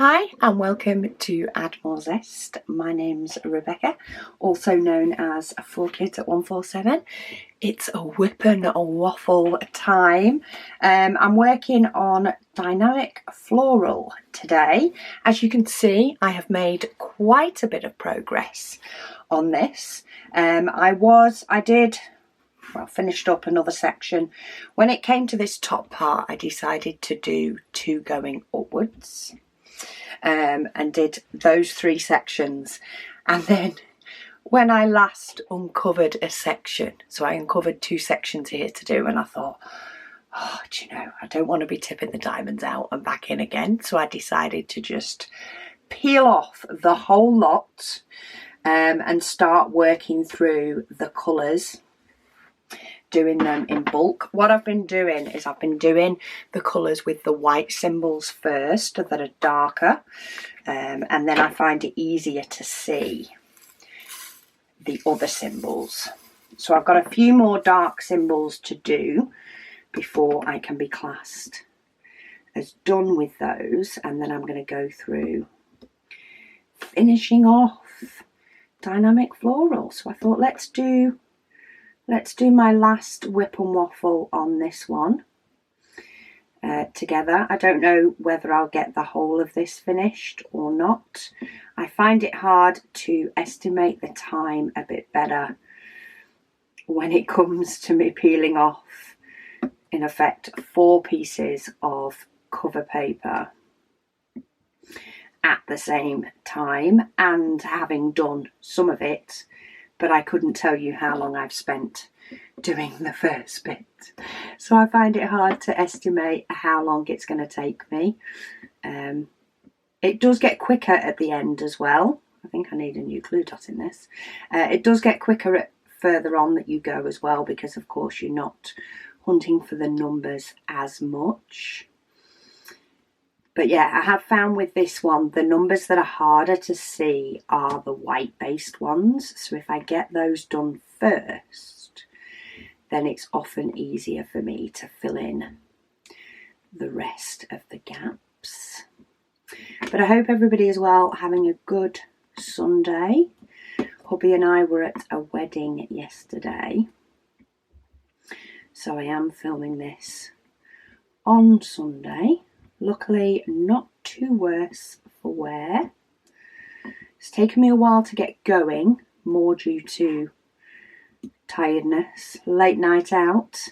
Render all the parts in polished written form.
Hi and welcome to Add More Zest. My name's Rebecca, also known as Four Kids at 147. It's a whip and a waffle time. I'm working on Dynamic Floral today. As you can see, I have made quite a bit of progress on this. Finished up another section. When it came to this top part, I decided to do two going upwards. And did those three sections, and then when I last uncovered a section, so I uncovered two sections here to do, and I thought, oh, do you know, I don't want to be tipping the diamonds out and back in again, so I decided to just peel off the whole lot and start working through the colours, doing them in bulk. What I've been doing is I've been doing the colours with the white symbols first that are darker, and then I find it easier to see the other symbols. So I've got a few more dark symbols to do before I can be classed as done with those, and then I'm going to go through finishing off Dynamic Floral. So I thought let's do my last whip and waffle on this one together. I don't know whether I'll get the whole of this finished or not. I find it hard to estimate the time a bit better when it comes to me peeling off, in effect, 4 pieces of cover paper at the same time, and having done some of it, but I couldn't tell you how long I've spent doing the first bit. So I find it hard to estimate how long it's going to take me. It does get quicker at the end as well. I think I need a new glue dot in this. It does get quicker further on that you go as well, because of course you're not hunting for the numbers as much. But yeah, I have found with this one, the numbers that are harder to see are the white based ones. So if I get those done first, then it's often easier for me to fill in the rest of the gaps. But I hope everybody is well, having a good Sunday. Hubby and I were at a wedding yesterday, so I am filming this on Sunday. Luckily, not too worse for wear. It's taken me a while to get going, more due to tiredness, late night out.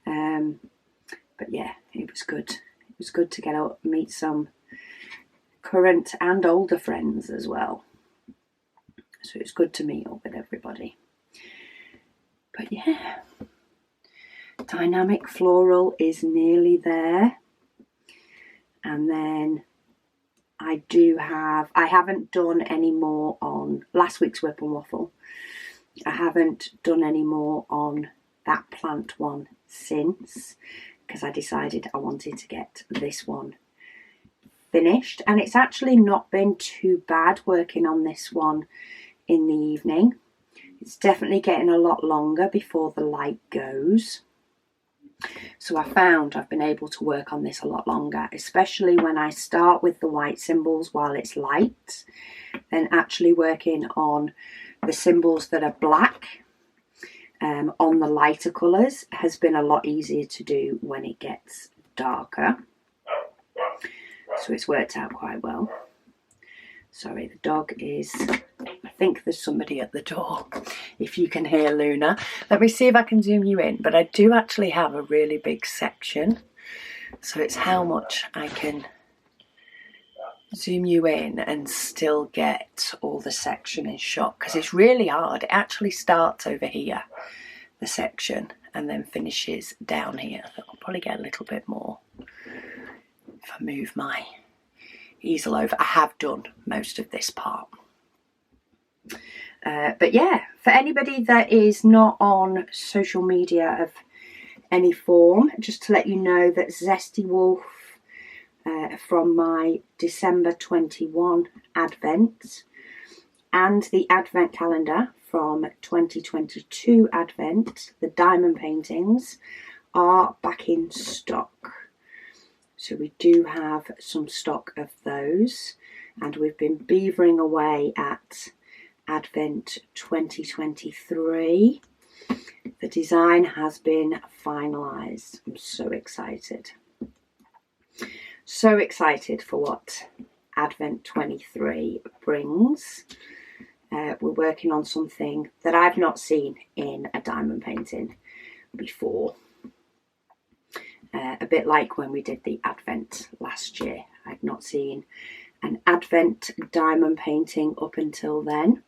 But yeah, it was good. It was good to get out and meet some current and older friends as well. So it's good to meet up with everybody. But yeah, Dynamic Floral is nearly there. And then I haven't done any more on last week's whip and waffle. I haven't done any more on that plant one since, because I decided I wanted to get this one finished. And it's actually not been too bad working on this one in the evening. It's definitely getting a lot longer before the light goes. So I found I've been able to work on this a lot longer, especially when I start with the white symbols while it's light, then actually working on the symbols that are black on the lighter colours has been a lot easier to do when it gets darker. So it's worked out quite well. Sorry, the dog is, I think there's somebody at the door, if you can hear Luna. Let me see if I can zoom you in, but I do actually have a really big section. So it's how much I can zoom you in and still get all the section in shot, because it's really hard. It actually starts over here, the section, and then finishes down here. I'll probably get a little bit more if I move my easel over. I have done most of this part. But yeah, for anybody that is not on social media of any form, just to let you know that Zesty Wolf from my December 21 Advent and the Advent calendar from 2022 Advent, the diamond paintings, are back in stock. So we do have some stock of those, and we've been beavering away at Advent 2023. The design has been finalised. I'm so excited. So excited for what Advent 23 brings. We're working on something that I've not seen in a diamond painting before. A bit like when we did the Advent last year. I'd not seen an Advent diamond painting up until then.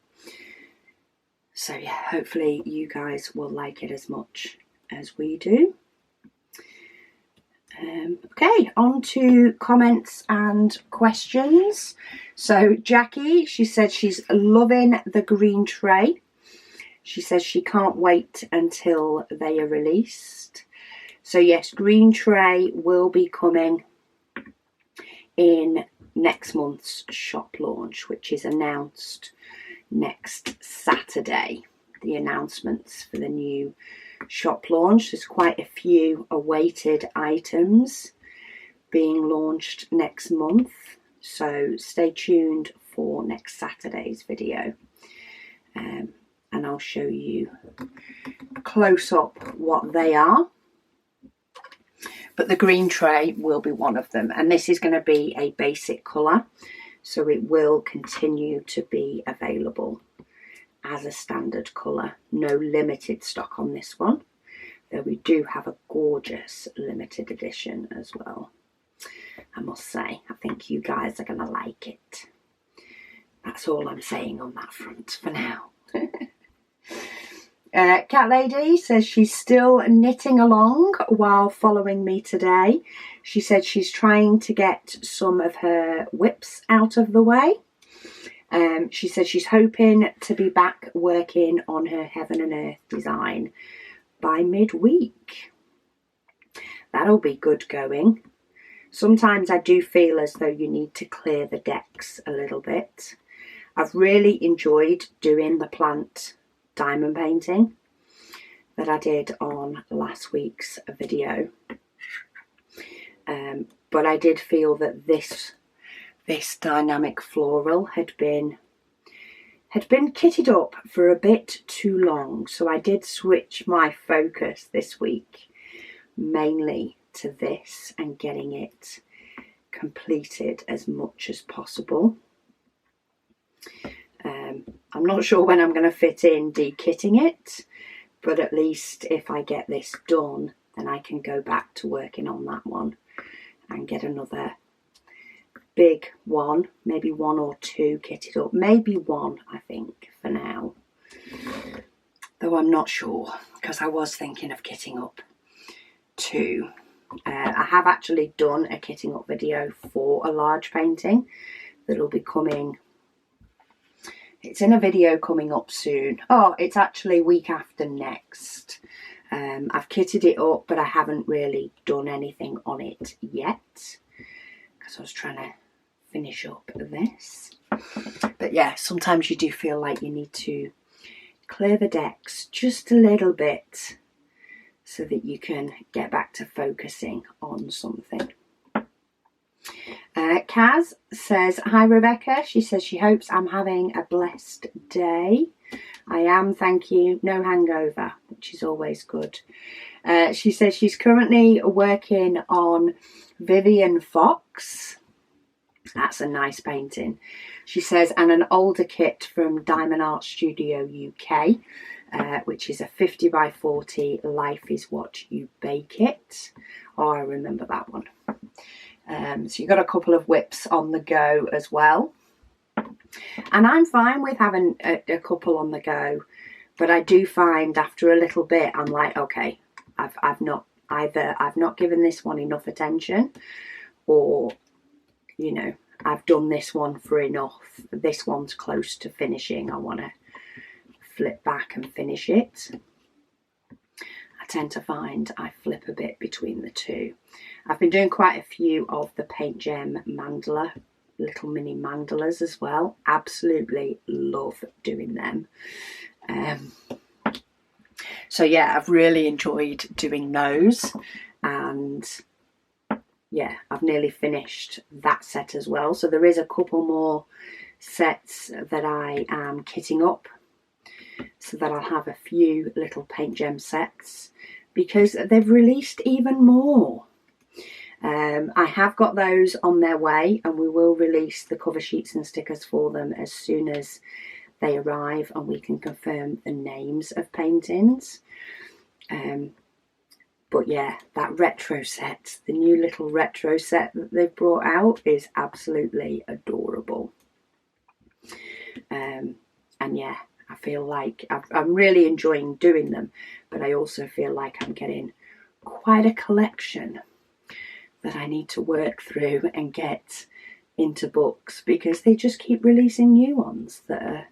So yeah, hopefully you guys will like it as much as we do. Okay, on to comments and questions. So Jackie, she said she's loving the green tray. She says she can't wait until they are released. So yes, green tray will be coming in next month's shop launch, which is announced next Saturday. The announcements for the new shop launch. There's quite a few awaited items being launched next month, so stay tuned for next Saturday's video, and I'll show you close up what they are. But the green tray will be one of them, and this is going to be a basic colour, so it will continue to be available as a standard colour. No limited stock on this one, though we do have a gorgeous limited edition as well. I must say, I think you guys are going to like it. That's all I'm saying on that front for now. Cat Lady says she's still knitting along while following me today. She said she's trying to get some of her WIPs out of the way. She said she's hoping to be back working on her Heaven and Earth design by midweek. That'll be good going. Sometimes I do feel as though you need to clear the decks a little bit. I've really enjoyed doing the plant diamond painting that I did on last week's video. But I did feel that this dynamic floral had been kitted up for a bit too long, so I did switch my focus this week mainly to this and getting it completed as much as possible. I'm not sure when I'm going to fit in de-kitting it, but at least if I get this done, then I can go back to working on that one and get another big one, maybe one or two kitted up, maybe one, I think, for now, though I'm not sure, because I was thinking of kitting up two. I have actually done a kitting up video for a large painting that'll be coming. It's in a video coming up soon. Oh, it's actually week after next. I've kitted it up, but I haven't really done anything on it yet because I was trying to finish up this. But yeah, sometimes you do feel like you need to clear the decks just a little bit so that you can get back to focusing on something. Kaz says, hi Rebecca. She says she hopes I'm having a blessed day. I am, thank you. No hangover, which is always good. She says she's currently working on Vivian Fox. That's a nice painting. She says, and an older kit from Diamond Art Studio UK, which is a 50 by 40 Life is What You Bake It. Oh, I remember that one. So you've got a couple of WIPs on the go as well. And I'm fine with having a couple on the go, but I do find after a little bit, I'm like, okay, I've not given this one enough attention, or, you know, I've done this one for enough. This one's close to finishing. I want to flip back and finish it. I tend to find I flip a bit between the two. I've been doing quite a few of the Paint Gem mandala, little mini mandalas as well. Absolutely love doing them. So yeah, I've really enjoyed doing those, and yeah, I've nearly finished that set as well. So there is a couple more sets that I am kitting up, so that I'll have a few little paint gem sets, because they've released even more. I have got those on their way, and we will release the cover sheets and stickers for them as soon as they arrive and we can confirm the names of paintings. But yeah, that retro set, the new little retro set that they've brought out, is absolutely adorable. And yeah, I feel like I'm really enjoying doing them, but I also feel like I'm getting quite a collection that I need to work through and get into books, because they just keep releasing new ones that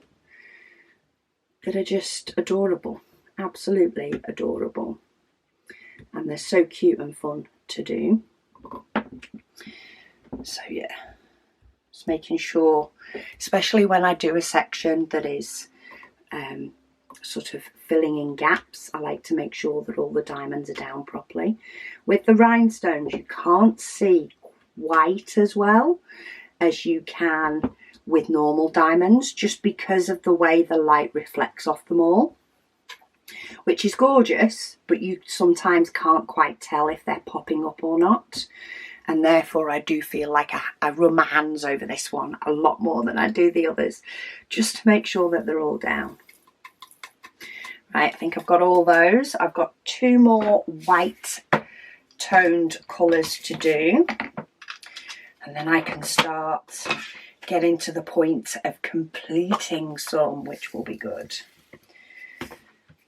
are just adorable, absolutely adorable. And they're so cute and fun to do. So yeah, just making sure, especially when I do a section that is sort of filling in gaps, I like to make sure that all the diamonds are down properly. With the rhinestones, you can't see quite as well as you can with normal diamonds, just because of the way the light reflects off them all, which is gorgeous, but you sometimes can't quite tell if they're popping up or not. And therefore I do feel like I run my hands over this one a lot more than I do the others, just to make sure that they're all down. Right, I think I've got all those. I've got 2 more white toned colours to do, and then I can start getting to the point of completing some, which will be good.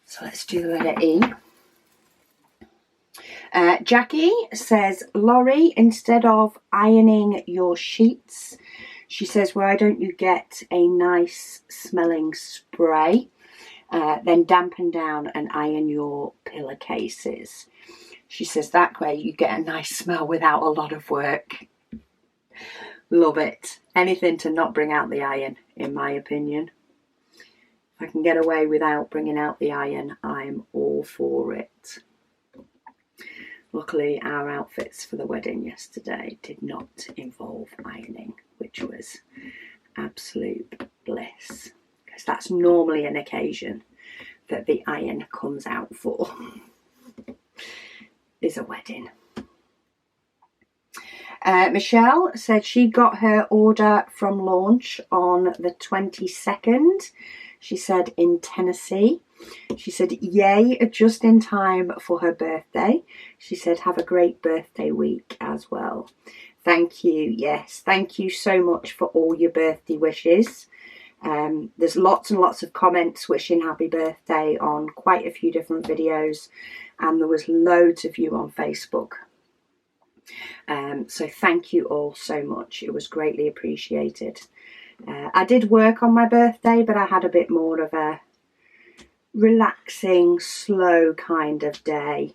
So let's do the letter E. Jackie says, Laurie, instead of ironing your sheets, she says, why don't you get a nice smelling spray, then dampen down and iron your pillowcases. She says that way you get a nice smell without a lot of work. Love it. Anything to not bring out the iron, in my opinion. If I can get away without bringing out the iron, I'm all for it. Luckily, our outfits for the wedding yesterday did not involve ironing, which was absolute bliss, because that's normally an occasion that the iron comes out for, is a wedding. Michelle said she got her order from launch on the 22nd. She said in Tennessee. She said, yay, just in time for her birthday. She said, have a great birthday week as well. Thank you. Yes, thank you so much for all your birthday wishes. There's lots and lots of comments wishing happy birthday on quite a few different videos, and there was loads of you on Facebook. So thank you all so much. It was greatly appreciated. I did work on my birthday, but I had a bit more of a relaxing, slow kind of day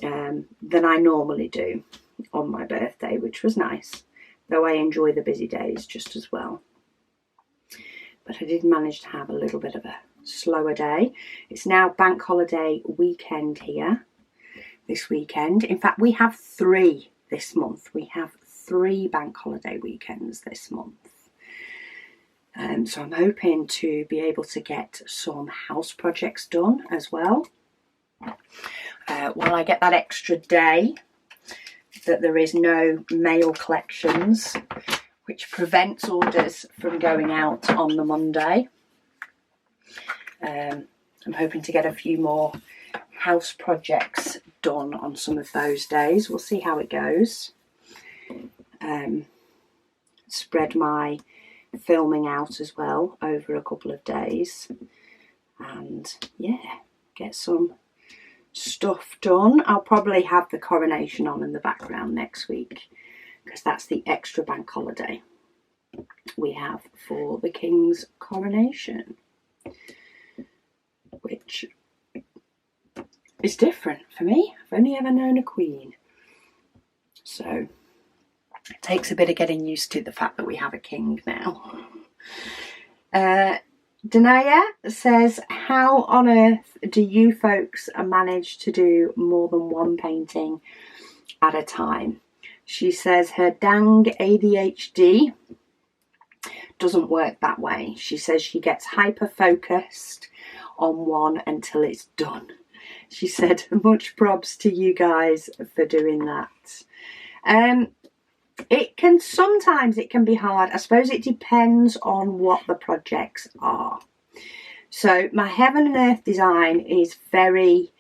than I normally do on my birthday, which was nice, though I enjoy the busy days just as well. But I did manage to have a little bit of a slower day. It's now bank holiday weekend here this weekend. In fact, we have 3 this month. We have 3 bank holiday weekends this month. So I'm hoping to be able to get some house projects done as well. While I get that extra day that there is no mail collections, which prevents orders from going out on the Monday. I'm hoping to get a few more house projects done on some of those days. We'll see how it goes. Spread my filming out as well over a couple of days, and yeah, get some stuff done. I'll probably have the coronation on in the background next week, because that's the extra bank holiday we have for the King's coronation, which is different for me. I've only ever known a queen, so it takes a bit of getting used to the fact that we have a king now. Danaya says, how on earth do you folks manage to do more than one painting at a time? She says her dang ADHD doesn't work that way. She says she gets hyper focused on one until it's done. She said, much props to you guys for doing that. Sometimes it can be hard. I suppose it depends on what the projects are. So my Heaven and Earth design is very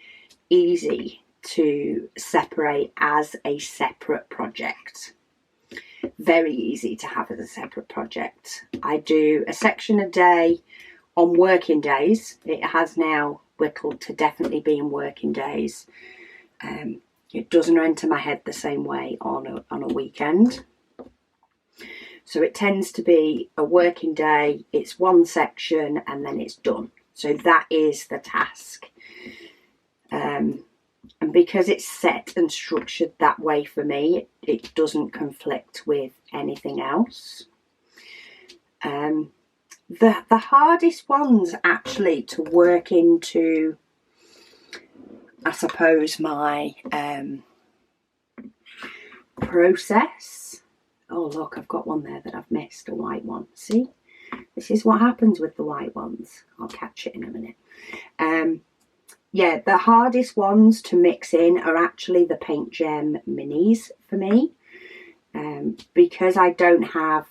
easy to separate as a separate project. Very easy to have as a separate project. I do a section a day on working days. It has now whittled to definitely being working days. It doesn't enter my head the same way on a weekend. So it tends to be a working day, it's one section and then it's done. So that is the task. And because it's set and structured that way for me, it doesn't conflict with anything else. The hardest ones actually to work into, I suppose, my process. Oh look, I've got one there that I've missed, a white one. See, this is what happens with the white ones. I'll catch it in a minute. Yeah, the hardest ones to mix in are actually the Paint Gem minis for me, because I don't have,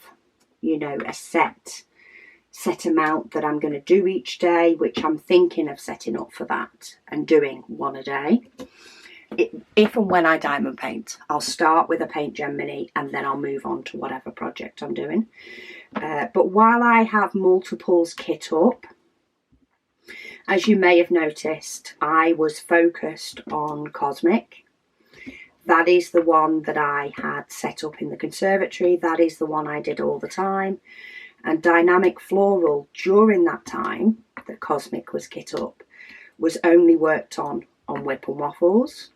you know, a set amount that I'm going to do each day, which I'm thinking of setting up for that and doing one a day. If and when I diamond paint, I'll start with a Paint Gem mini and then I'll move on to whatever project I'm doing. But while I have multiples kit up, as you may have noticed, I was focused on Cosmic. That is the one that I had set up in the conservatory. That is the one I did all the time. And Dynamic Floral, during that time that Cosmic was kit up, was only worked on WIP and Waffles,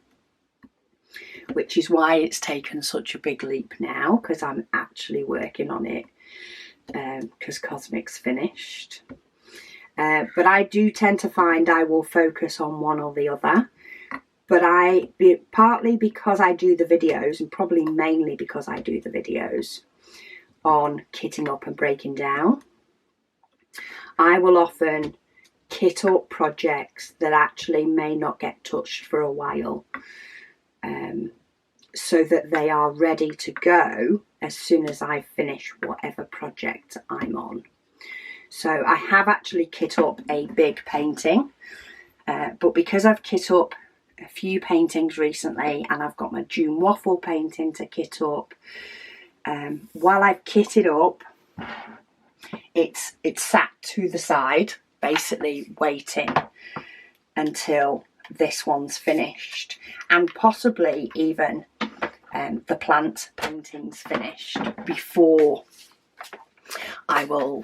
which is why it's taken such a big leap now, because I'm actually working on it because Cosmic's finished. But I do tend to find I will focus on one or the other. But partly because I do the videos, and probably mainly because I do the videos on kitting up and breaking down, I will often kit up projects that actually may not get touched for a while, so that they are ready to go as soon as I finish whatever project I'm on. So I have actually kit up a big painting, but because I've kit up a few paintings recently and I've got my June Waffle painting to kit up, while I've kitted up, it's sat to the side, basically waiting until this one's finished, and possibly even the plant painting's finished before I will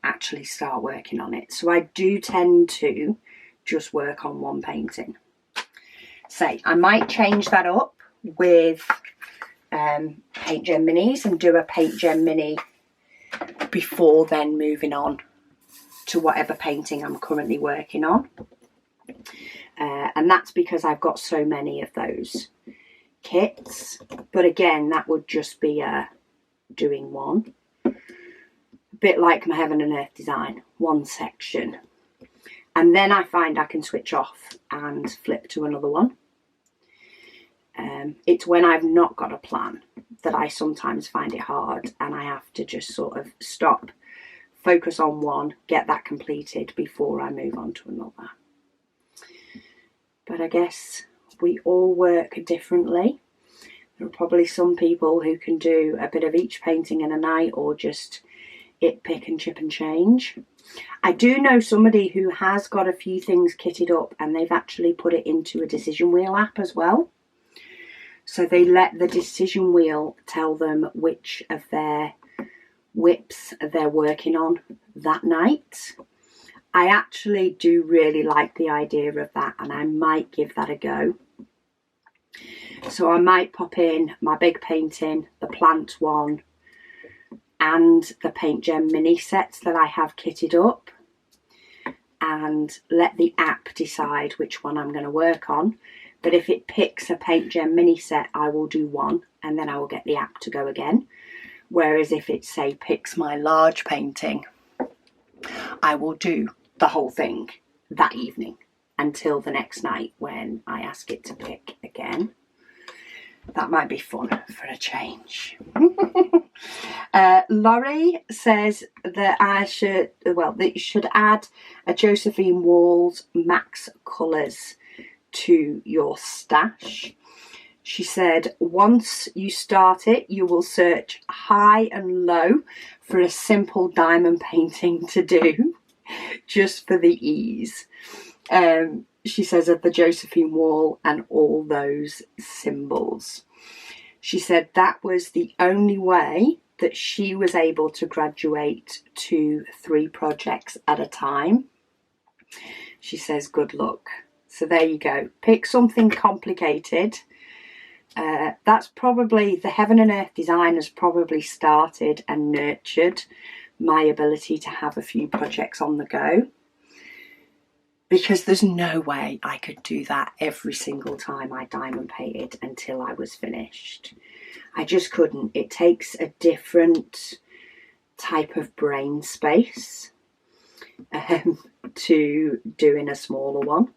actually start working on it. So I do tend to just work on one painting. Say, I might change that up with Paint Gem minis and do a Paint Gem mini before then moving on to whatever painting I'm currently working on. And that's because I've got so many of those kits. But again, that would just be doing one. A bit like my Heaven and Earth design, one section. And then I find I can switch off and flip to another one. It's when I've not got a plan that I sometimes find it hard, and I have to just sort of stop, focus on one, get that completed before I move on to another. But I guess we all work differently. There are probably some people who can do a bit of each painting in a night, or just pick and chip and change. I do know somebody who has got a few things kitted up and they've actually put it into a decision wheel app as well. So they let the decision wheel tell them which of their WIPs they're working on that night. I actually do really like the idea of that, and I might give that a go. So I might pop in my big painting, the plant one, and the Paint Gem mini sets that I have kitted up, and let the app decide which one I'm going to work on. But if it picks a Paint Gem mini set, I will do one and then I will get the app to go again. Whereas if it, say, picks my large painting, I will do the whole thing that evening until the next night when I ask it to pick again. That might be fun for a change. Laurie says that that you should add a Josephine Wall's Max Colours to your stash. She said once you start it, you will search high and low for a simple diamond painting to do, just for the ease. She says of the Josephine Wall and all those symbols. She said that was the only way that she was able to graduate to 3 projects at a time. She says good luck. So there you go. Pick something complicated. That's probably, the Heaven and Earth design has probably started and nurtured my ability to have a few projects on the go. Because there's no way I could do that every single time I diamond painted until I was finished. I just couldn't. It takes a different type of brain space to doing a smaller one.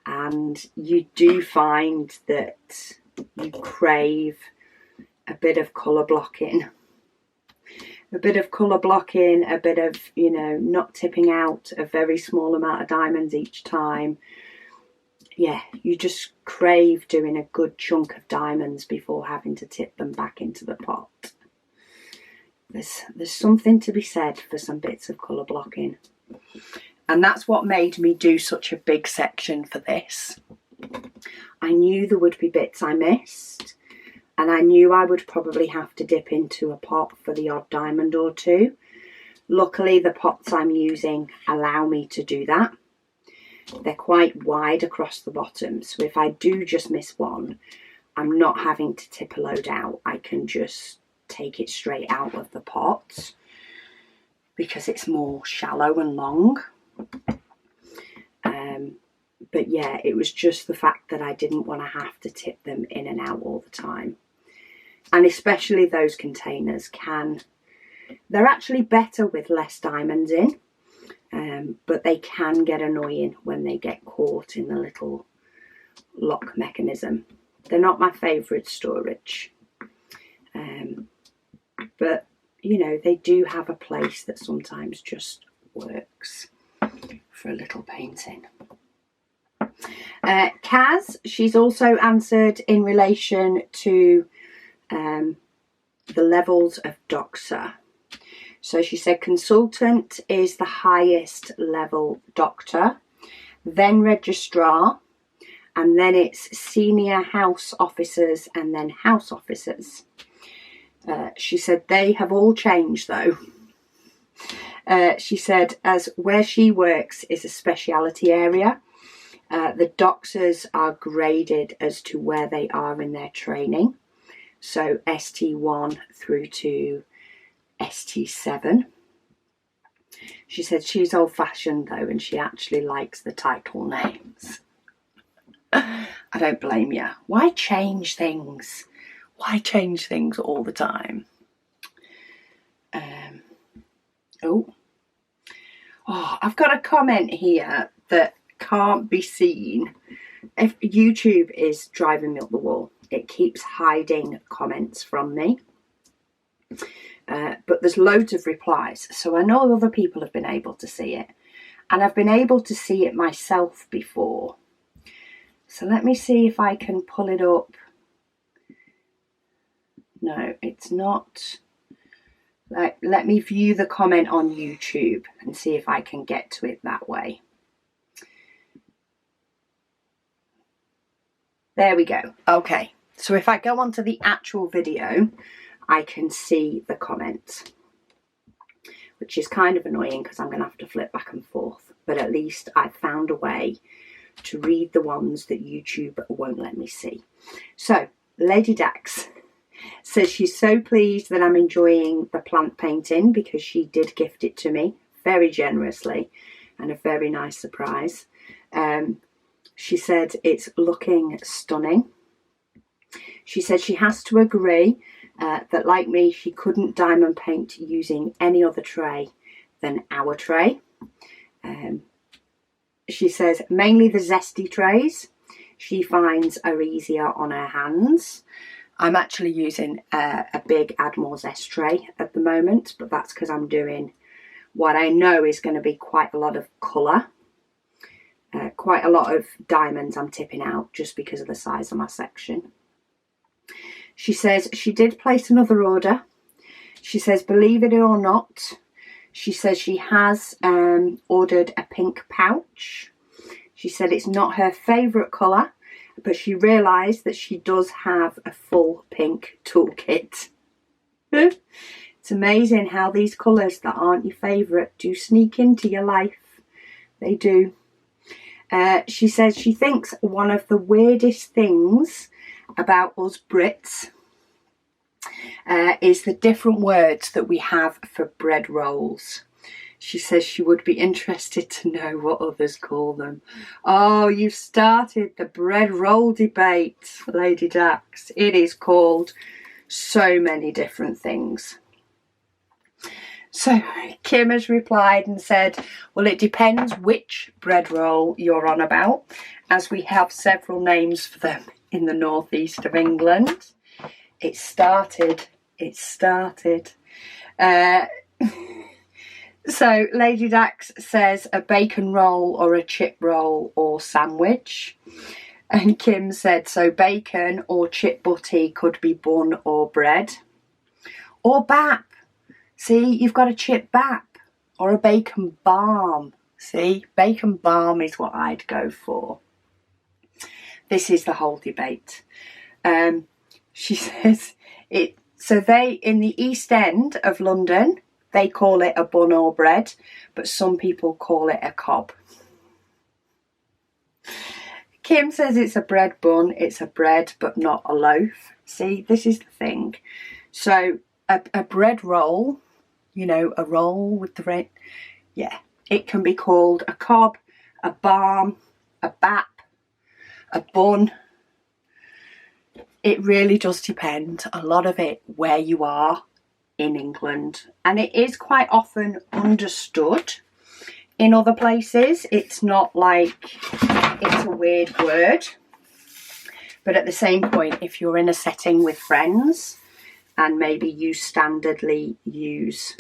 And you do find that you crave a bit of colour blocking. A bit of colour blocking, a bit of, you know, not tipping out a very small amount of diamonds each time. Yeah, you just crave doing a good chunk of diamonds before having to tip them back into the pot. There's something to be said for some bits of colour blocking. And that's what made me do such a big section for this. I knew there would be bits I missed. And I knew I would probably have to dip into a pot for the odd diamond or two. Luckily, the pots I'm using allow me to do that. They're quite wide across the bottom. So if I do just miss one, I'm not having to tip a load out. I can just take it straight out of the pot because it's more shallow and long. But yeah, it was just the fact that I didn't want to have to tip them in and out all the time. And especially those containers they're actually better with less diamonds in, but they can get annoying when they get caught in the little lock mechanism. They're not my favourite storage, but you know, they do have a place that sometimes just works for a little painting. Kaz, she's also answered in relation to the levels of Doctor. So she said consultant is the highest level Doctor, then registrar, and then it's senior house officers and then house officers. She said they have all changed though. She said as where she works is a speciality area. The doctors are graded as to where they are in their training. So ST1 through to ST7. She said she's old-fashioned though, and she actually likes the title names. I don't blame you. Why change things? Why change things all the time? I've got a comment here that can't be seen. If YouTube is driving me up the wall, it keeps hiding comments from me. But there's loads of replies, so I know other people have been able to see it, and I've been able to see it myself before. So let me see if I can pull it up. No, it's not. Let me view the comment on YouTube and see if I can get to it that way. There we go. Okay, so if I go onto the actual video, I can see the comments, which is kind of annoying because I'm going to have to flip back and forth. But at least I've found a way to read the ones that YouTube won't let me see. So, Lady Dax says she's so pleased that I'm enjoying the plant painting because she did gift it to me very generously. and a very nice surprise. She said it's looking stunning. She said she has to agree that, like me, she couldn't diamond paint using any other tray than our tray. She says mainly the zesty trays she finds are easier on her hands. I'm actually using a big Add More Zest tray at the moment, but that's because I'm doing what I know is going to be quite a lot of colour. Quite a lot of diamonds I'm tipping out just because of the size of my section. She says she did place another order. She says, believe it or not, she says she has ordered a pink pouch. She said it's not her favourite colour, but she realised that she does have a full pink toolkit. It's amazing how these colours that aren't your favourite do sneak into your life. They do. She says she thinks one of the weirdest things about us Brits is the different words that we have for bread rolls. She says she would be interested to know what others call them. Oh, you've started the bread roll debate, Lady Dax. It is called so many different things. So Kim has replied and said, well, it depends which bread roll you're on about, as we have several names for them in the northeast of England. It started. So Lady Dax says a bacon roll or a chip roll or sandwich. And Kim said, so bacon or chip butty could be bun or bread. Or bap. See, you've got a chip bap or a bacon balm. See, bacon balm is what I'd go for. This is the whole debate. She says it. So they, in the East End of London, they call it a bun or bread, but some people call it a cob. Kim says it's a bread bun, it's a bread, but not a loaf. See, this is the thing. So a bread roll, you know, a roll with the bread, yeah, it can be called a cob, a balm, a bap, a bun. It really does depend, a lot of it, where you are in England. And it is quite often understood in other places. It's not like it's a weird word. But at the same point, if you're in a setting with friends and maybe you standardly use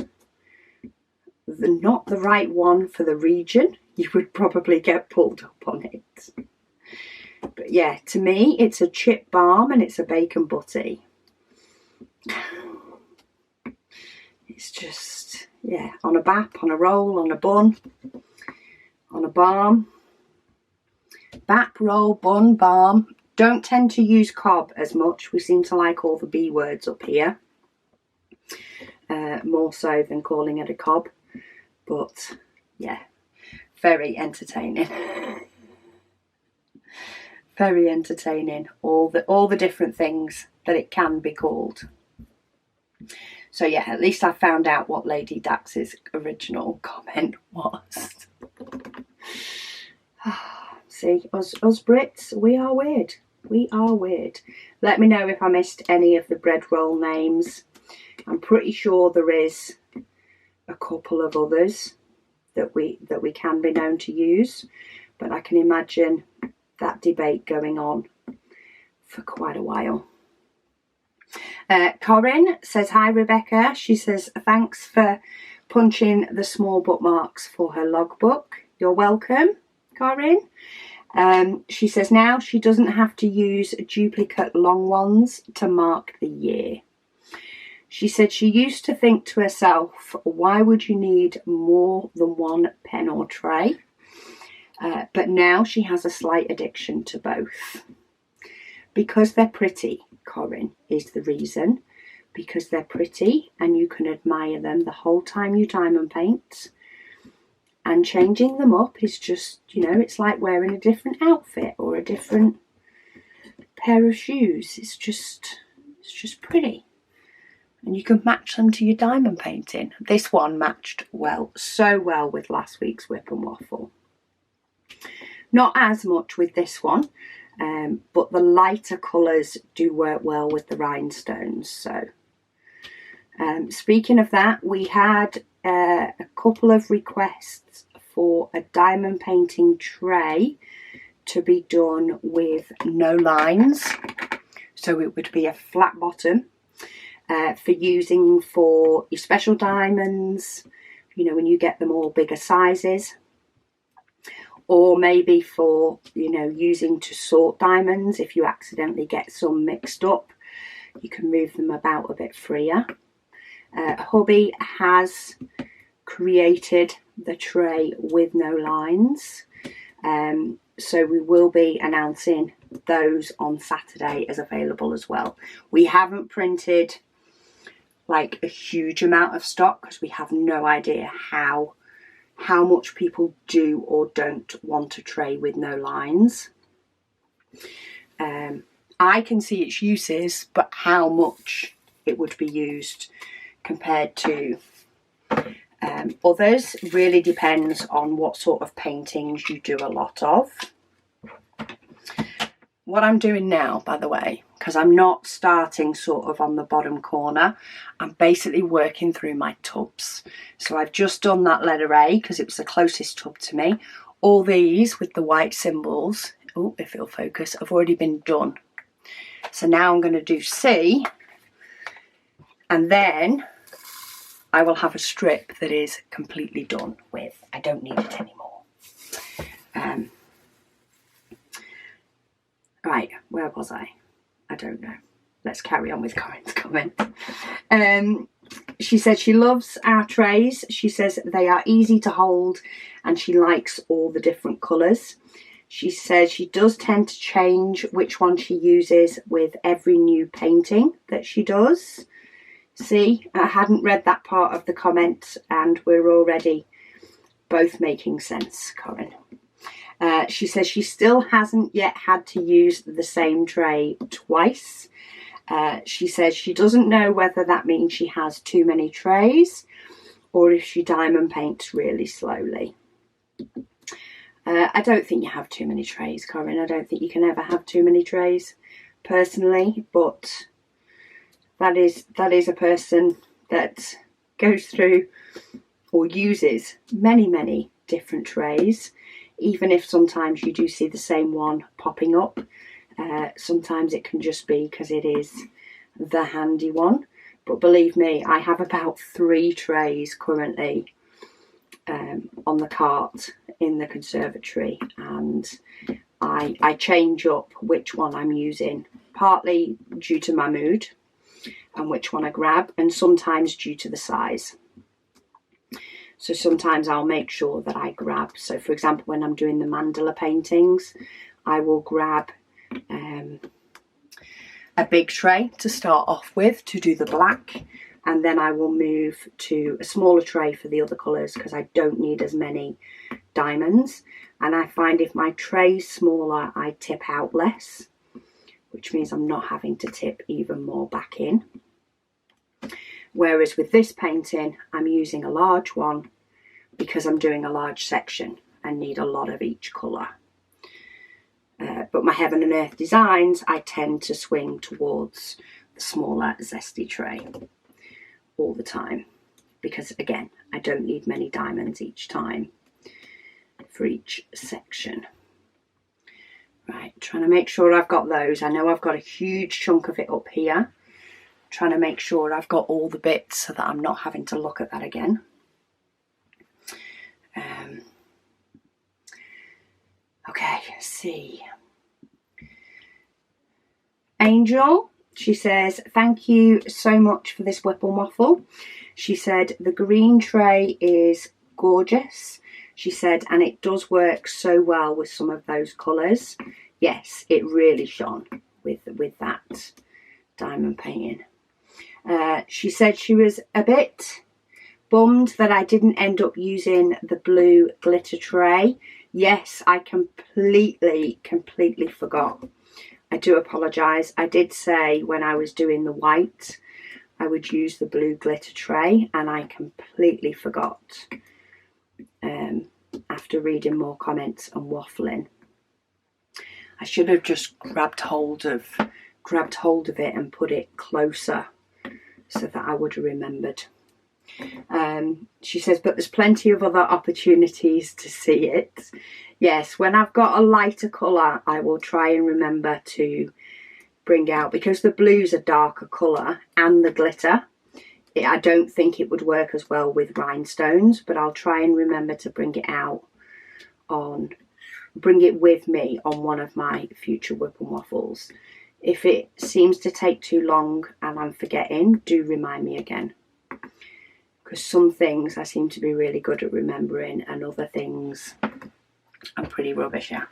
not the right one for the region, you would probably get pulled up on it. But yeah, to me, it's a chip balm and it's a bacon butty. It's just, yeah, on a bap, on a roll, on a bun, on a balm. Bap, roll, bun, balm. Don't tend to use cob as much. We seem to like all the B words up here. More so than calling it a cob. But, yeah, very entertaining. Very entertaining. All the different things that it can be called. So yeah, at least I found out what Lady Dax's original comment was. See, us Brits, we are weird. We are weird. Let me know if I missed any of the bread roll names. I'm pretty sure there is a couple of others that we can be known to use, but I can imagine that debate going on for quite a while. Corinne says, hi Rebecca. She says, thanks for punching the small bookmarks for her logbook. You're welcome, Corinne. She says now she doesn't have to use duplicate long ones to mark the year. She said she used to think to herself, why would you need more than one pen or tray? But now she has a slight addiction to both. Because they're pretty, Corinne, is the reason. Because they're pretty and you can admire them the whole time you diamond paint. And changing them up is just, you know, it's like wearing a different outfit or a different pair of shoes. It's just pretty. and you can match them to your diamond painting. This one matched well, so well with last week's WIP and Waffle. Not as much with this one, but the lighter colours do work well with the rhinestones. So speaking of that, we had a couple of requests for a diamond painting tray to be done with no lines. So it would be a flat bottom for using for your special diamonds, you know, when you get them all bigger sizes, or maybe for, you know, using to sort diamonds. If you accidentally get some mixed up, you can move them about a bit freer. Hubby has created the tray with no lines, so we will be announcing those on Saturday as available as well. We haven't printed like a huge amount of stock because we have no idea how much people do or don't want a tray with no lines. I can see its uses, but how much it would be used compared to others really depends on what sort of paintings you do a lot of. What I'm doing now, by the way, because I'm not starting sort of on the bottom corner, I'm basically working through my tubs. So I've just done that letter A because it was the closest tub to me. All these with the white symbols, oh, if it'll focus, have already been done. So now I'm going to do C, and then I will have a strip that is completely done with. I don't need it anymore. Right, where was I? I don't know. Let's carry on with Corinne's comment. She said she loves our trays. She says they are easy to hold and she likes all the different colours. She says she does tend to change which one she uses with every new painting that she does. See, I hadn't read that part of the comment and we're already both making sense, Corinne. She says she still hasn't yet had to use the same tray twice. She says she doesn't know whether that means she has too many trays or if she diamond paints really slowly. I don't think you have too many trays, Corinne. I don't think you can ever have too many trays, personally, but that is a person that goes through or uses many different trays. Even if sometimes you do see the same one popping up, sometimes it can just be because it is the handy one. But believe me, I have about 3 trays currently on the cart in the conservatory, and I change up which one I'm using, partly due to my mood and which one I grab, and sometimes due to the size. So sometimes I'll make sure that I grab, so for example, when I'm doing the mandala paintings, I will grab a big tray to start off with to do the black, and then I will move to a smaller tray for the other colours because I don't need as many diamonds. And I find if my tray's smaller, I tip out less, which means I'm not having to tip even more back in. Whereas with this painting, I'm using a large one because I'm doing a large section and need a lot of each colour. But my Heaven and Earth designs, I tend to swing towards the smaller zesty tray all the time. Because again, I don't need many diamonds each time for each section. Right, trying to make sure I've got those. I know I've got a huge chunk of it up here. Trying to make sure I've got all the bits so that I'm not having to look at that again. Okay, see. Angel, she says, thank you so much for this WIP and Waffle. She said the green tray is gorgeous. She said, and it does work so well with some of those colours. Yes, it really shone with that diamond painting. She said she was a bit bummed that I didn't end up using the blue glitter tray. Yes, I completely forgot. I do apologise. I did say when I was doing the white, I would use the blue glitter tray, and I completely forgot after reading more comments and waffling. I should have just grabbed hold of it and put it closer so that I would have remembered. She says, but there's plenty of other opportunities to see it. Yes, when I've got a lighter colour, I will try and remember to bring out, because the blue's a darker colour and the glitter, I don't think it would work as well with rhinestones, but I'll try and remember to bring it with me on one of my future WIP and waffles. If it seems to take too long and I'm forgetting, do remind me again, because some things I seem to be really good at remembering and other things I'm pretty rubbish at.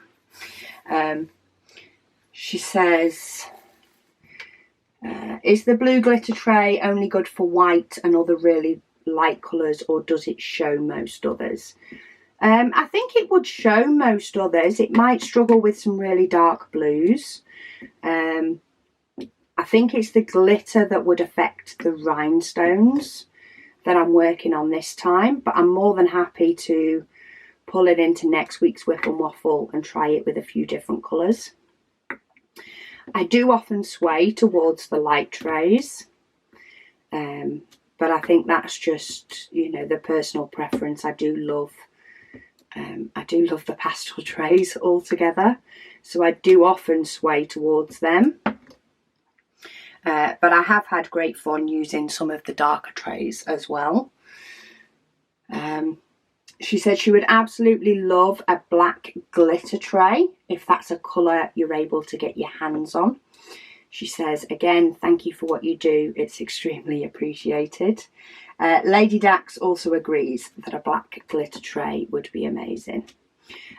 She says, is the blue glitter tray only good for white and other really light colours, or does it show most others? I think it would show most others. It might struggle with some really dark blues. I think it's the glitter that would affect the rhinestones that I'm working on this time, but I'm more than happy to pull it into next week's WIP and waffle and try it with a few different colours. I do often sway towards the light trays, but I think that's just, you know, the personal preference. I do love the pastel trays altogether, so I do often sway towards them. But I have had great fun using some of the darker trays as well. She said she would absolutely love a black glitter tray if that's a colour you're able to get your hands on. She says, again, thank you for what you do. It's extremely appreciated. Lady Dax also agrees that a black glitter tray would be amazing.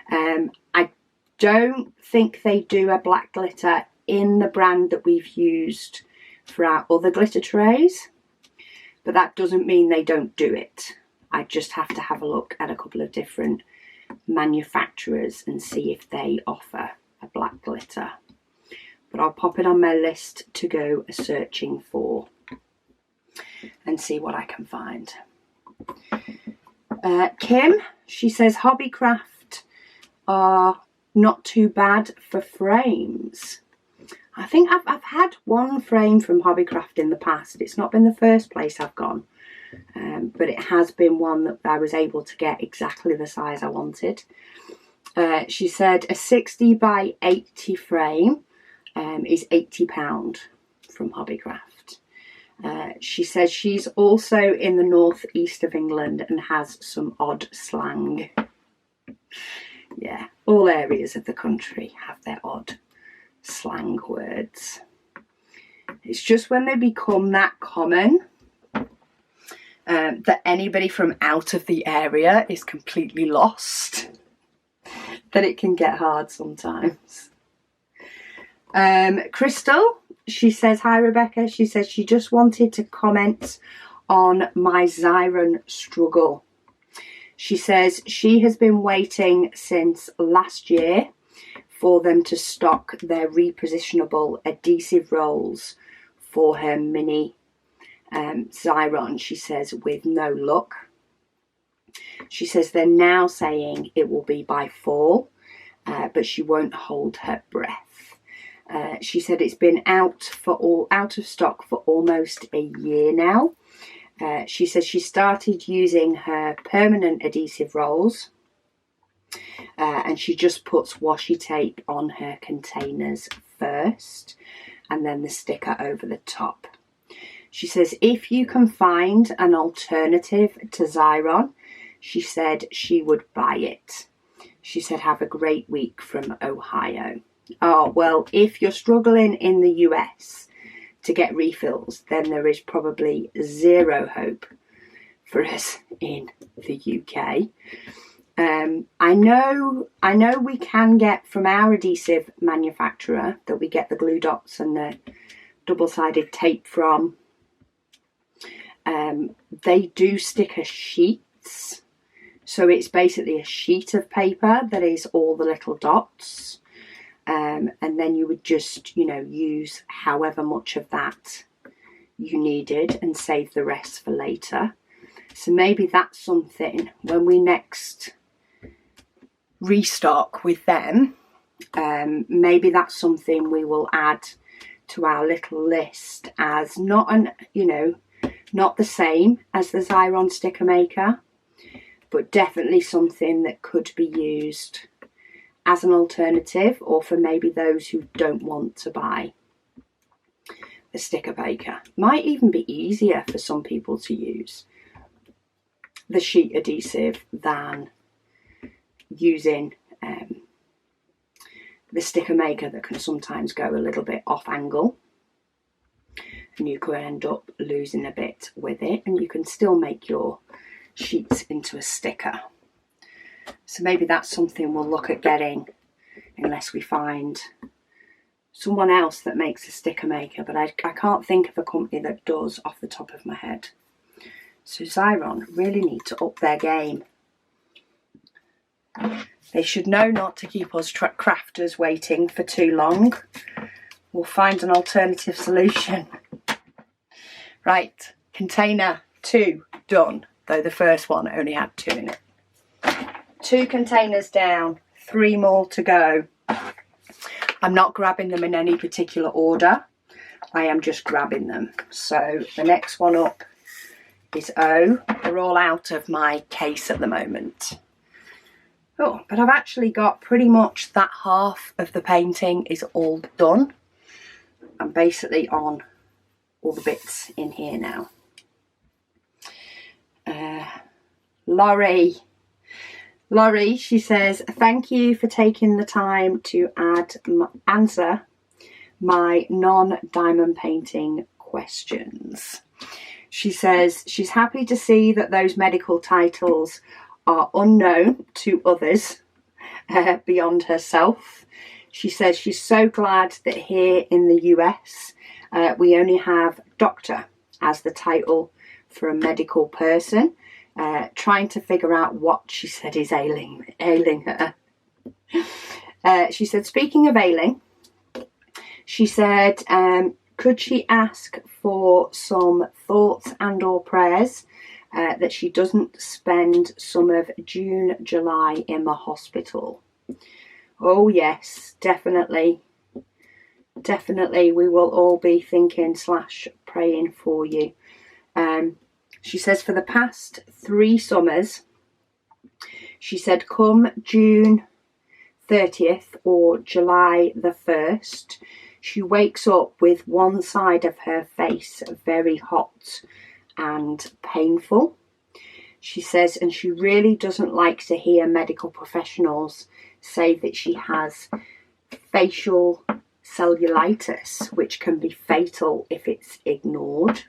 I don't think they do a black glitter in the brand that we've used for our other glitter trays, but that doesn't mean they don't do it. I just have to have a look at a couple of different manufacturers and see if they offer a black glitter. But I'll pop it on my list to go searching for and see what I can find. Kim, she says Hobbycraft are not too bad for frames. I think I've had one frame from Hobbycraft in the past. It's not been the first place I've gone, but it has been one that I was able to get exactly the size I wanted. She said a 60 by 80 frame is £80 from Hobbycraft. She says she's also in the northeast of England and has some odd slang. Yeah, all areas of the country have their odd slang words. It's just when they become that common that anybody from out of the area is completely lost that it can get hard sometimes. Crystal, she says, hi Rebecca, she says she just wanted to comment on my Xyron struggle. She says she has been waiting since last year for them to stock their repositionable adhesive rolls for her mini Xyron, she says, with no luck. She says they're now saying it will be by fall, but she won't hold her breath. She said it's been out of stock for almost a year now. She says she started using her permanent adhesive rolls, and she just puts washi tape on her containers first and then the sticker over the top. She says if you can find an alternative to Xyron, she said she would buy it. She said have a great week from Ohio. Oh, well, if you're struggling in the US to get refills, then there is probably zero hope for us in the UK. I know we can get from our adhesive manufacturer that we get the glue dots and the double-sided tape from. They do sticker sheets, so it's basically a sheet of paper that is all the little dots, and then you would just, you know, use however much of that you needed and save the rest for later. So maybe that's something when we next restock with them, maybe that's something we will add to our little list as not not the same as the Xyron sticker maker, but definitely something that could be used as an alternative, or for maybe those who don't want to buy the sticker maker. Might even be easier for some people to use the sheet adhesive than using the sticker maker that can sometimes go a little bit off angle, and you could end up losing a bit with it, and you can still make your sheets into a sticker. So maybe that's something we'll look at getting, unless we find someone else that makes a sticker maker, but I can't think of a company that does off the top of my head. So Xyron really need to up their game. They should know not to keep us crafters waiting for too long. We'll find an alternative solution. Right, container 2 done, though the first one only had 2 in it. 2 containers down, 3 more to go. I'm not grabbing them in any particular order. I am just grabbing them. So the next one up is O. They're all out of my case at the moment. Oh, but I've actually got pretty much that half of the painting is all done. I'm basically on all the bits in here now. Laurie, she says, thank you for taking the time to answer my non-diamond painting questions. She says she's happy to see that those medical titles are unknown to others beyond herself. She says she's so glad that here in the US we only have doctor as the title for a medical person, trying to figure out what she said is ailing her. She said, speaking of ailing, she said, could she ask for some thoughts and or prayers that she doesn't spend some of June, July in the hospital? Oh yes, definitely. Definitely, we will all be thinking / praying for you. She says for the past 3 summers, she said come June 30th or July the 1st, she wakes up with one side of her face very hot and painful. She says, and she really doesn't like to hear medical professionals say that she has facial cellulitis, which can be fatal if it's ignored.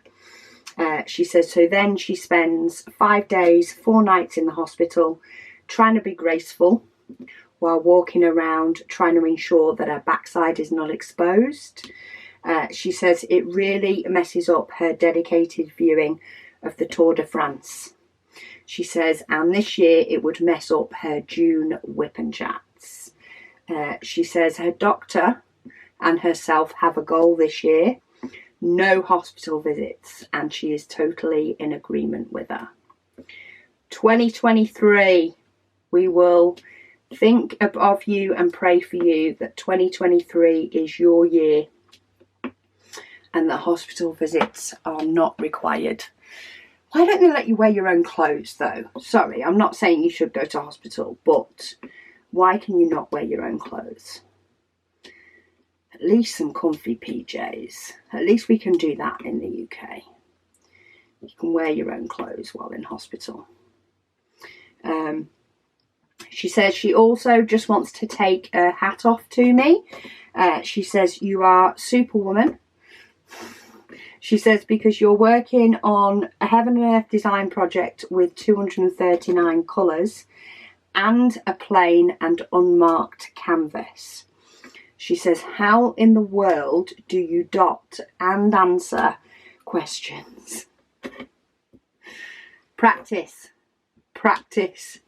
She says, so then she spends 5 days, 4 nights in the hospital trying to be graceful while walking around trying to ensure that her backside is not exposed. She says it really messes up her dedicated viewing of the Tour de France. She says, and this year it would mess up her June WIP Chats. She says her doctor and herself have a goal this year: no hospital visits, and she is totally in agreement with her. 2023, we will think of you and pray for you that 2023 is your year and that hospital visits are not required. Why don't they let you wear your own clothes though? Sorry, I'm not saying you should go to hospital, but why can you not wear your own clothes? At least some comfy PJs. At least we can do that in the UK. You can wear your own clothes while in hospital. She says she also just wants to take her hat off to me. She says, you are superwoman. She says, because you're working on a Heaven and Earth design project with 239 colours and a plain and unmarked canvas. She says, how in the world do you dot and answer questions? Practice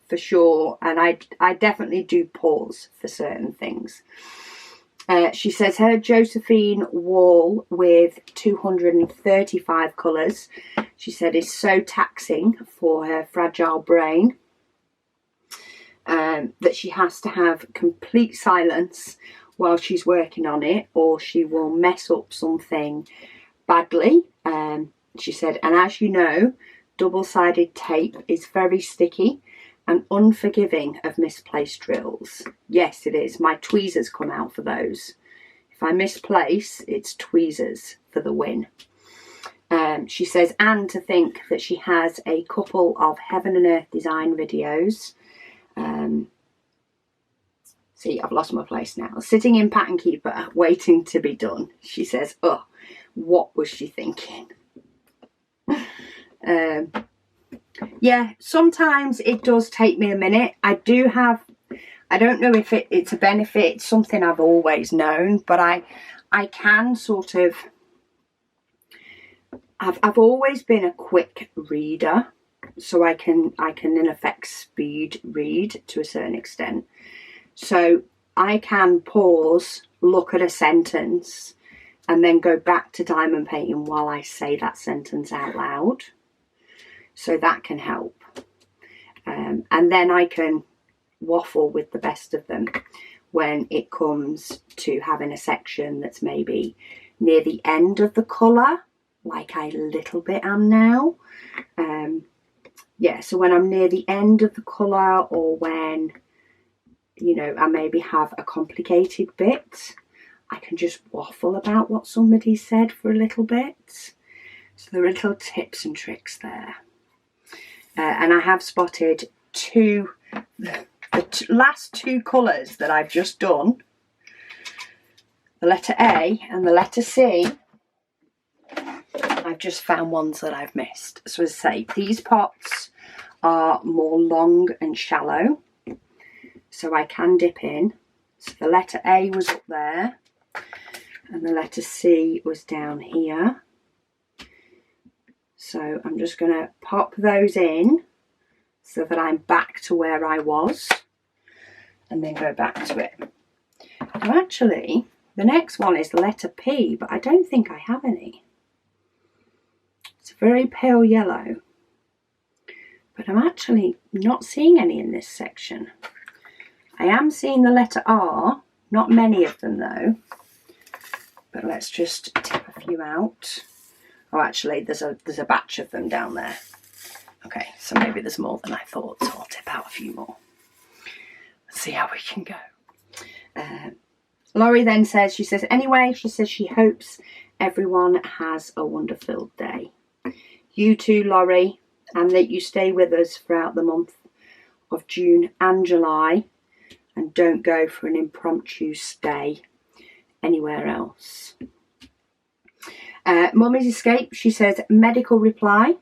for sure. And I definitely do pause for certain things. She says her Josephine wall with 235 colours, she said, is so taxing for her fragile brain that she has to have complete silence while she's working on it, or she will mess up something badly. She said, and as you know, double-sided tape is very sticky and unforgiving of misplaced drills. Yes, it is. My tweezers come out for those. If I misplace, it's tweezers for the win. She says, and to think that she has a couple of Heaven and Earth design videos. See, I've lost my place now. Sitting in Pattern Keeper, waiting to be done. She says, oh, what was she thinking? Yeah, sometimes it does take me a minute. I don't know if it's a benefit, it's something I've always known, but I can sort of, I've always been a quick reader, so I can in effect speed read to a certain extent. So I can pause, look at a sentence, and then go back to diamond painting while I say that sentence out loud. So that can help. And then I can waffle with the best of them when it comes to having a section that's maybe near the end of the colour, like I a little bit am now. Yeah, so when I'm near the end of the colour, or when, you know, I maybe have a complicated bit, I can just waffle about what somebody said for a little bit. So there are little tips and tricks there. And I have spotted the last two colours that I've just done, the letter A and the letter C. I've just found ones that I've missed. So as I say, these pots are more long and shallow, so I can dip in. So the letter A was up there and the letter C was down here. So I'm just going to pop those in so that I'm back to where I was, and then go back to it. Now actually, the next one is the letter P, but I don't think I have any. It's a very pale yellow, but I'm actually not seeing any in this section. I am seeing the letter R, not many of them though, but let's just tip a few out. Oh, actually, there's a batch of them down there. Okay, so maybe there's more than I thought, so I'll tip out a few more. Let's see how we can go. Laurie then says, she says, anyway, she says she hopes everyone has a wonder-filled day. You too, Laurie, and that you stay with us throughout the month of June and July, and don't go for an impromptu stay anywhere else. Mummy's Escape, she says, medical reply.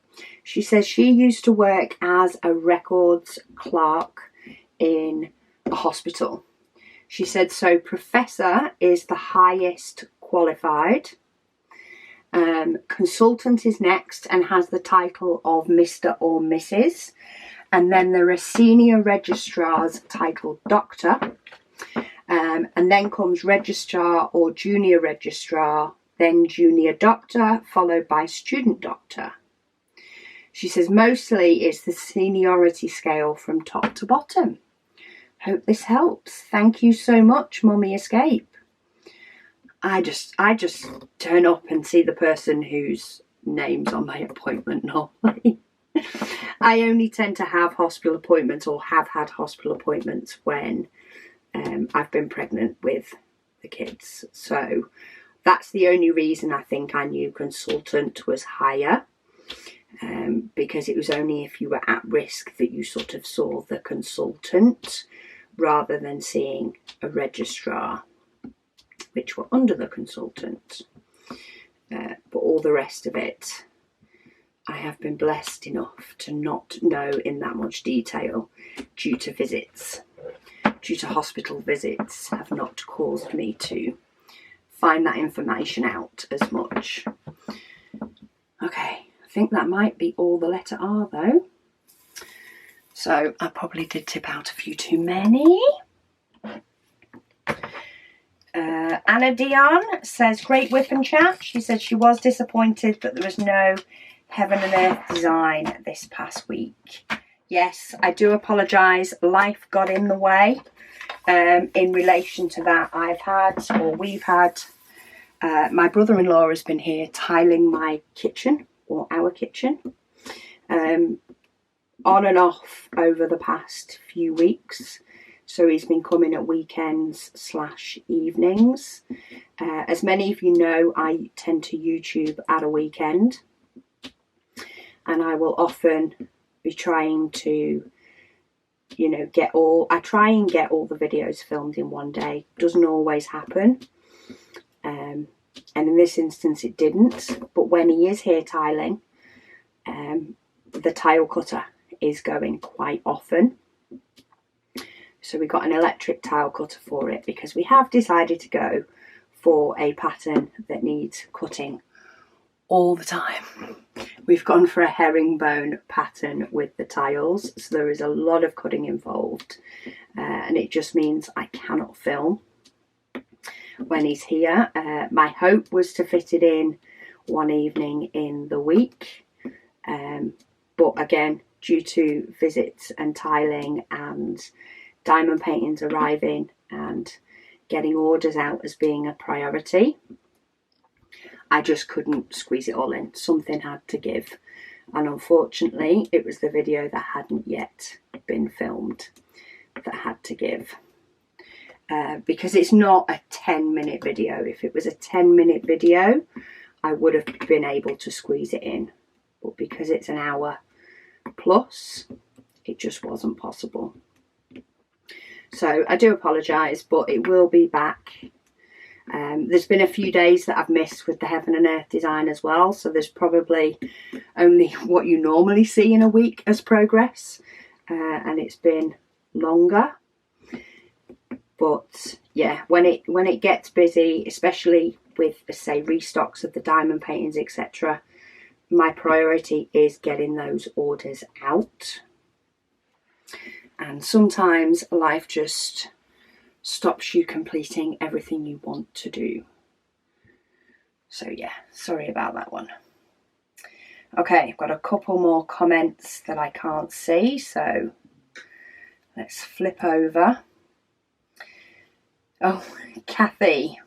She says she used to work as a records clerk in a hospital. She said, so professor is the highest qualified. Consultant is next and has the title of Mr. or Mrs. And then there are senior registrars titled Doctor. And then comes registrar or junior registrar, then junior doctor, followed by student doctor. She says mostly it's the seniority scale from top to bottom. Hope this helps. Thank you so much, Mummy Escape. I just turn up and see the person whose name's on my appointment normally. I only tend to have hospital appointments, or have had hospital appointments, when I've been pregnant with the kids. So that's the only reason I think I knew consultant was higher, because it was only if you were at risk that you sort of saw the consultant rather than seeing a registrar, which were under the consultant. But all the rest of it, I have been blessed enough to not know in that much detail due to visits. Due to hospital visits have not caused me to find that information out as much. Okay, I think that might be all the letter R though. So I probably did tip out a few too many. Anna Dion says, great WIP and chat. She said she was disappointed that there was no Heaven and Earth design this past week. Yes, I do apologise. Life got in the way. In relation to that, we've had, my brother-in-law has been here tiling my kitchen, or our kitchen, on and off over the past few weeks. So he's been coming at weekends / evenings. As many of you know, I tend to YouTube at a weekend. And I will often be trying to, I try and get all the videos filmed in one day. Doesn't always happen. And in this instance it didn't. But when he is here tiling, the tile cutter is going quite often. So we got an electric tile cutter for it because we have decided to go for a pattern that needs cutting all the time. We've gone for a herringbone pattern with the tiles, so there is a lot of cutting involved, and it just means I cannot film when he's here. My hope was to fit it in one evening in the week, but again, due to visits and tiling and diamond paintings arriving and getting orders out as being a priority, I just couldn't squeeze it all in. Something had to give. And unfortunately, it was the video that hadn't yet been filmed that had to give. Because it's not a 10-minute video. If it was a 10-minute video, I would have been able to squeeze it in. But because it's an hour plus, it just wasn't possible. So I do apologise, but it will be back. There's been a few days that I've missed with the Heaven and Earth design as well. So there's probably only what you normally see in a week as progress. And it's been longer. But yeah, when it gets busy, especially with, say, restocks of the diamond paintings, etc., my priority is getting those orders out. And sometimes life just stops you completing everything you want to do. So yeah, sorry about that one. Okay, I've got a couple more comments that I can't see, so let's flip over. Oh, Kathy.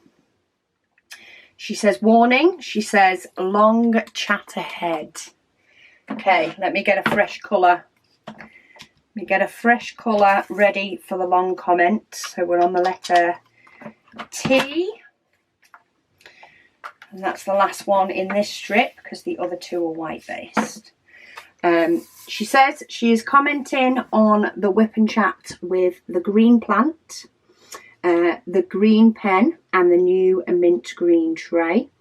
She says, warning. She says, long chat ahead. Okay, let me get a fresh colour. Let me get a fresh colour ready for the long comment. So we're on the letter T. And that's the last one in this strip because the other two are white based. She says she is commenting on the WIP and Chat with the green plant, the green pen and the new mint green tray.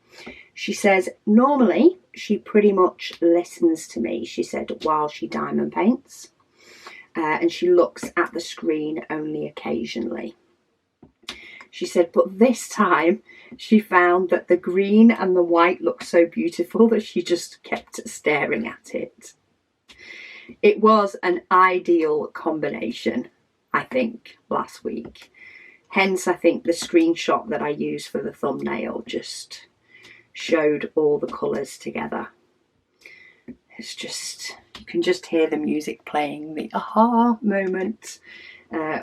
She says normally she pretty much listens to me, she said, while she diamond paints. And she looks at the screen only occasionally. She said, but this time she found that the green and the white looked so beautiful that she just kept staring at it. It was an ideal combination, I think, last week. Hence, I think the screenshot that I used for the thumbnail just showed all the colours together. It's just, you can just hear the music playing, the aha moment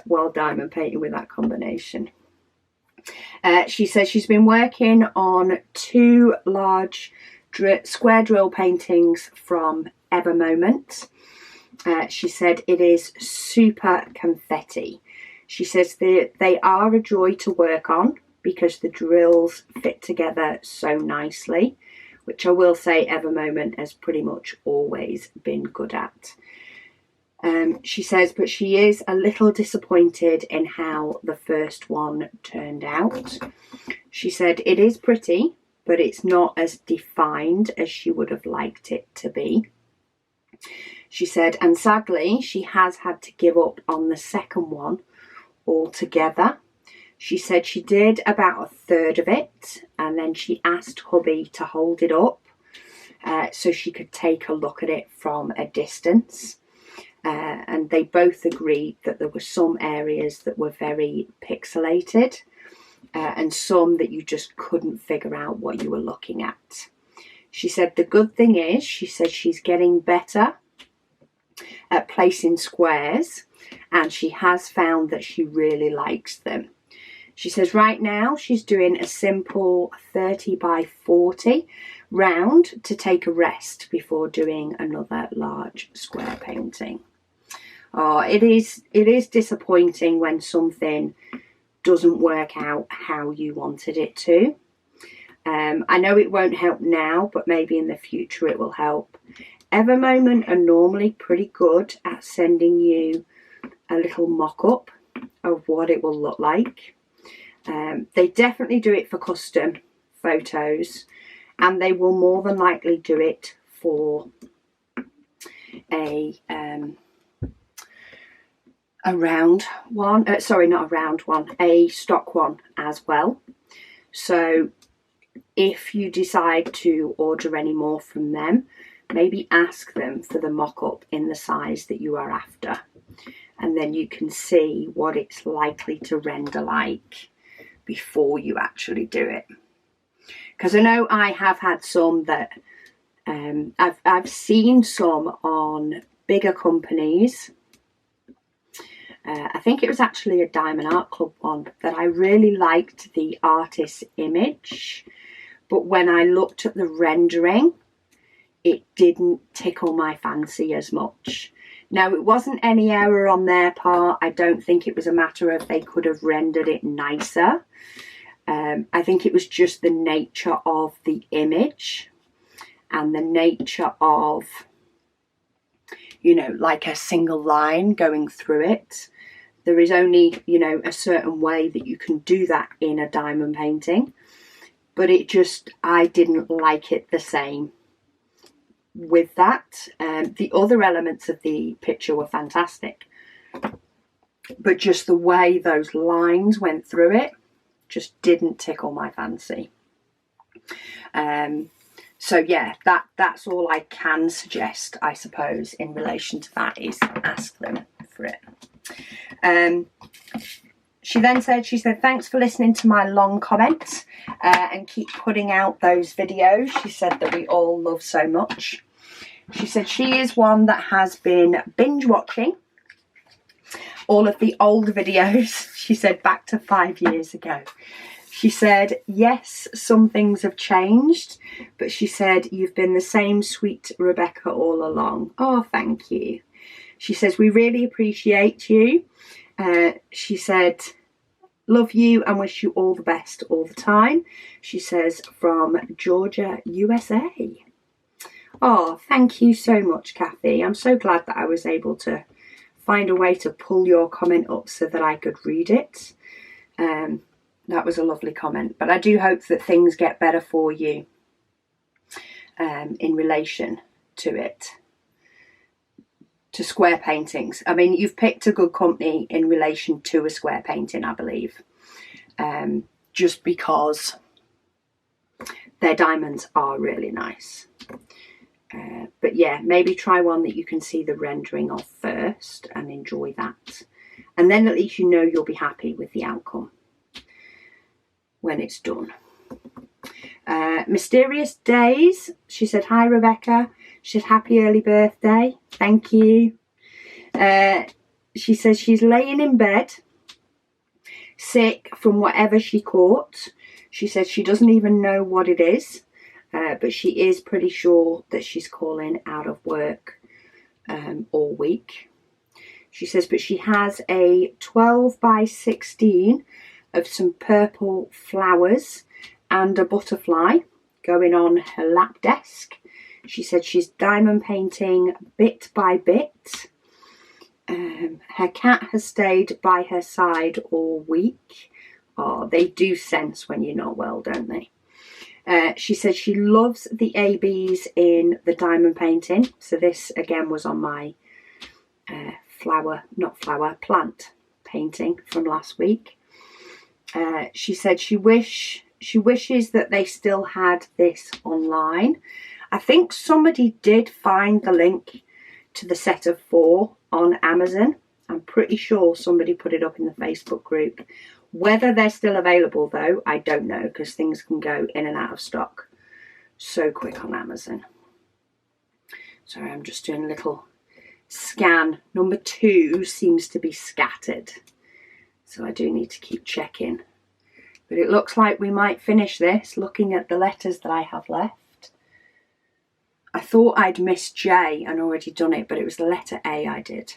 while diamond painting with that combination. She says she's been working on 2 large square drill paintings from Ever Moment. She said it is super confetti. She says they are a joy to work on because the drills fit together so nicely, which I will say Ever Moment has pretty much always been good at. She says, but she is a little disappointed in how the first one turned out. She said it is pretty, but it's not as defined as she would have liked it to be. She said, and sadly, she has had to give up on the second one altogether. She said she did about 1/3 of it, and then she asked hubby to hold it up so she could take a look at it from a distance. And they both agreed that there were some areas that were very pixelated and some that you just couldn't figure out what you were looking at. She said the good thing is, she said she's getting better at placing squares, and she has found that she really likes them. She says right now she's doing a simple 30 by 40 round to take a rest before doing another large square painting. Oh, it is disappointing when something doesn't work out how you wanted it to. I know it won't help now, but maybe in the future it will help. Evermoment are normally pretty good at sending you a little mock-up of what it will look like. They definitely do it for custom photos, and they will more than likely do it for a round one. Sorry, not a round one, a stock one as well. So if you decide to order any more from them, maybe ask them for the mock-up in the size that you are after, and then you can see what it's likely to render like before you actually do it. Because I know I have had some that I've seen some on bigger companies. I think it was actually a Diamond Art Club one that I really liked the artist's image, but when I looked at the rendering, it didn't tickle my fancy as much. Now, it wasn't any error on their part. I don't think it was a matter of they could have rendered it nicer. I think it was just the nature of the image and the nature of, you know, like a single line going through it. There is only, you know, a certain way that you can do that in a diamond painting. But it just, I didn't like it the same with that. The other elements of the picture were fantastic, but just the way those lines went through it just didn't tickle my fancy. So yeah, that's all I can suggest, I suppose, in relation to that, is ask them for it. She then said, thanks for listening to my long comment and keep putting out those videos. She said that we all love so much. She said she is one that has been binge watching all of the old videos. She said back to 5 years ago. She said, yes, some things have changed, but she said, you've been the same sweet Rebecca all along. Oh, thank you. She says, we really appreciate you. She said, love you and wish you all the best all the time. She says, from Georgia, USA. Oh, thank you so much, Kathy. I'm so glad that I was able to find a way to pull your comment up so that I could read it. That was a lovely comment. But I do hope that things get better for you in relation to it. To square paintings. I mean, you've picked a good company in relation to a square painting, I believe. Just because their diamonds are really nice. But yeah, maybe try one that you can see the rendering of first and enjoy that. And then at least you know you'll be happy with the outcome when it's done. Mysterious Days. She said, hi, Rebecca. She said, happy early birthday. Thank you. She says she's laying in bed, sick from whatever she caught. She says she doesn't even know what it is. But she is pretty sure that she's calling out of work all week. She says, but she has a 12 by 16 of some purple flowers and a butterfly going on her lap desk. She said she's diamond painting bit by bit. Her cat has stayed by her side all week. Oh, they do sense when you're not well, don't they? She said she loves the ABs in the diamond painting. So this again was on my plant painting from last week. She said she wishes that they still had this online. I think somebody did find the link to the set of 4 on Amazon. I'm pretty sure somebody put it up in the Facebook group. Whether they're still available though, I don't know, because things can go in and out of stock so quick on Amazon. Sorry, I'm just doing a little scan. Number 2 seems to be scattered, so I do need to keep checking. But it looks like we might finish this looking at the letters that I have left. I thought I'd missed J and already done it, but it was the letter A I did.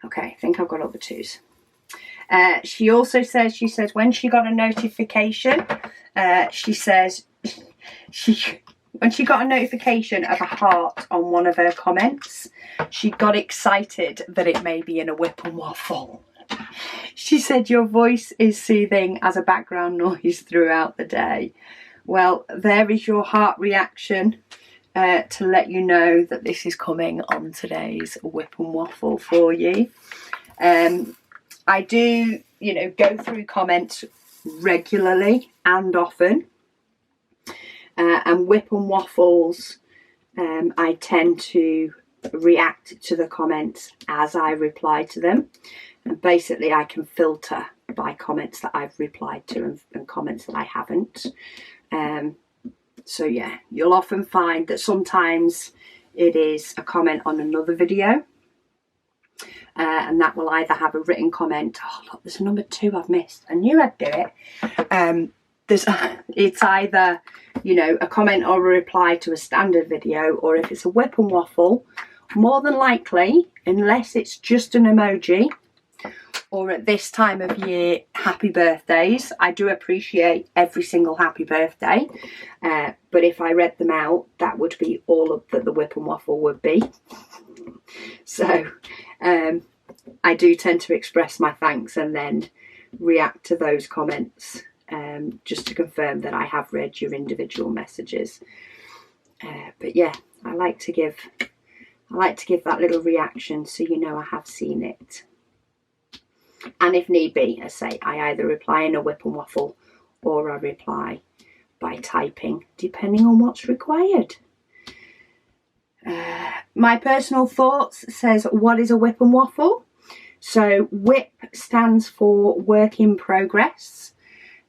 Okay, I think I've got all the 2s. She also says, when she got a notification, she says, when she got a notification of a heart on one of her comments, she got excited that it may be in a WIP and Waffle. She said, your voice is soothing as a background noise throughout the day. Well, there is your heart reaction to let you know that this is coming on today's WIP and Waffle for you. I do, go through comments regularly and often. And WIP and Waffles, I tend to react to the comments as I reply to them. And basically I can filter by comments that I've replied to and comments that I haven't. So yeah, you'll often find that sometimes it is a comment on another video. And that will either have a written comment. Oh look, there's a number 2 I've missed. I knew I'd do it. It's either, a comment or a reply to a standard video, or if it's a WIP and Waffle, more than likely, unless it's just an emoji, or at this time of year, happy birthdays. I do appreciate every single happy birthday, but if I read them out, that would be all that the WIP and Waffle would be. So I do tend to express my thanks and then react to those comments, just to confirm that I have read your individual messages. But yeah, I like to give that little reaction so I have seen it. And if need be, I say, I either reply in a WIP and Waffle or I reply by typing, depending on what's required. My personal thoughts says, what is a WIP and Waffle? So WIP stands for work in progress.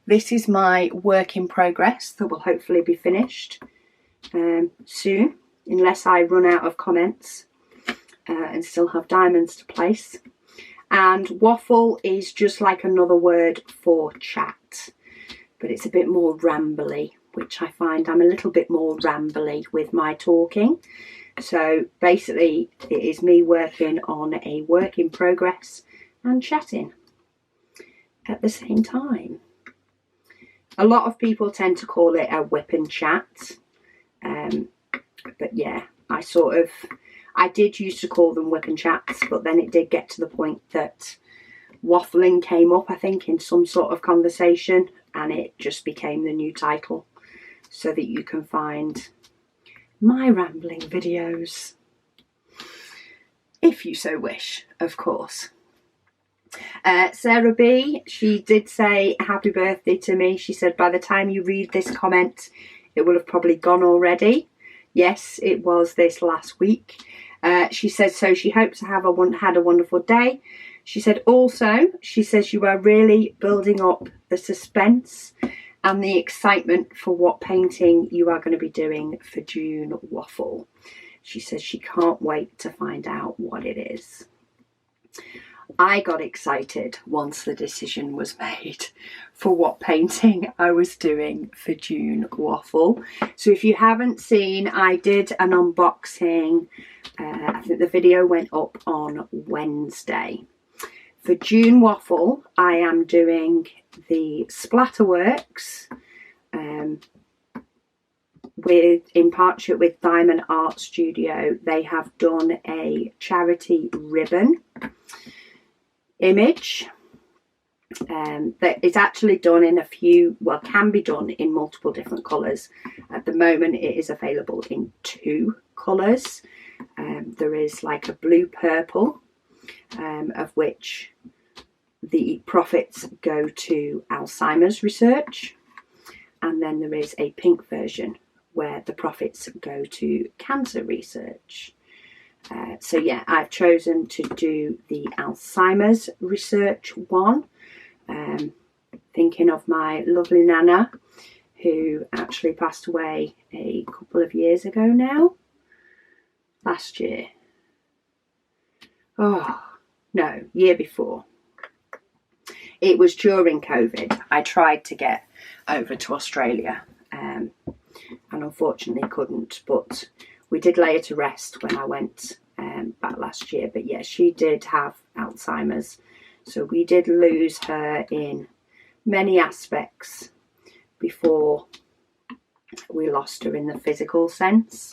This is my work in progress that will hopefully be finished soon, unless I run out of comments and still have diamonds to place. And Waffle is just like another word for chat, but it's a bit more rambly, which I find I'm a little bit more rambly with my talking. So basically it is me working on a work in progress and chatting at the same time. A lot of people tend to call it a WIP and chat, but yeah, I did used to call them WIP and chats, but then it did get to the point that waffling came up, I think, in some sort of conversation, and it just became the new title, so that you can find my rambling videos, if you so wish, of course. Sarah B, she did say happy birthday to me. She said, by the time you read this comment, it will have probably gone already. Yes, it was this last week. She says, so she hopes to have had a wonderful day. She said also, she says you are really building up the suspense and the excitement for what painting you are going to be doing for June Waffle. She says she can't wait to find out what it is. I got excited once the decision was made for what painting I was doing for June Waffle. So if you haven't seen, I did an unboxing. I think the video went up on Wednesday. For June Waffle, I am doing the Splatterworks in partnership with Diamond Art Studio. They have done a charity ribbon image that is actually done in can be done in multiple different colours. At the moment it is available in 2 colours. There is like a blue purple, of which the profits go to Alzheimer's research, and then there is a pink version where the profits go to cancer research. So yeah, I've chosen to do the Alzheimer's research one, Thinking of my lovely Nana, who actually passed away a couple of years ago now. Last year. Oh, no, year before. It was during COVID. I tried to get over to Australia and unfortunately couldn't, but we did lay her to rest when I went back last year. But yeah, she did have Alzheimer's, so we did lose her in many aspects before we lost her in the physical sense.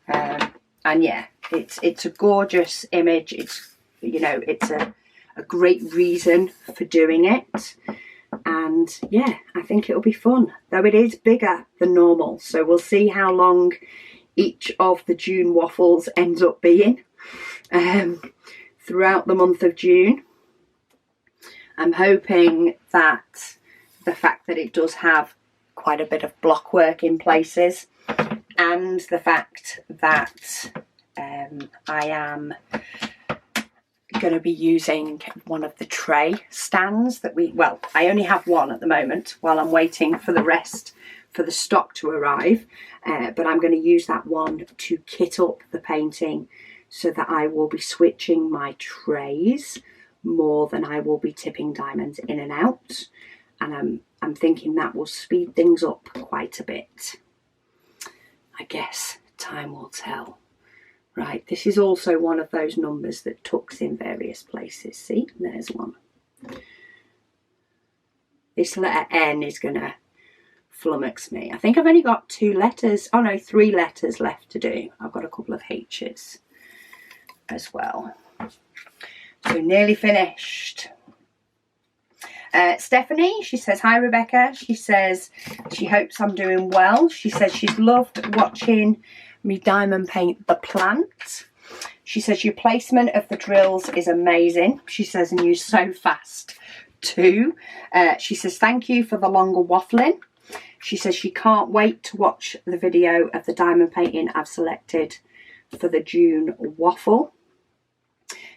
And yeah, it's a gorgeous image. It's, you know, it's a great reason for doing it. And yeah, I think it'll be fun, though it is bigger than normal. So we'll see how long each of the June waffles ends up being throughout the month of June. I'm hoping that the fact that it does have quite a bit of block work in places, and the fact that I am going to be using one of the tray stands that I only have one at the moment while I'm waiting for the rest for the stock to arrive, but I'm going to use that one to kit up the painting so that I will be switching my trays more than I will be tipping diamonds in and out, and I'm thinking that will speed things up quite a bit. I guess time will tell. Right, this is also one of those numbers that tucks in various places. See, there's one. This letter N is going to flummox me. I think I've only got 2 letters. Oh no, 3 letters left to do. I've got a couple of H's as well. So nearly finished. Stephanie, she says, hi Rebecca. She says she hopes I'm doing well. She says she's loved watching me diamond paint the plant. She says your placement of the drills is amazing. She says, and you're so fast too. She says thank you for the longer waffling. She says she can't wait to watch the video of the diamond painting I've selected for the June waffle.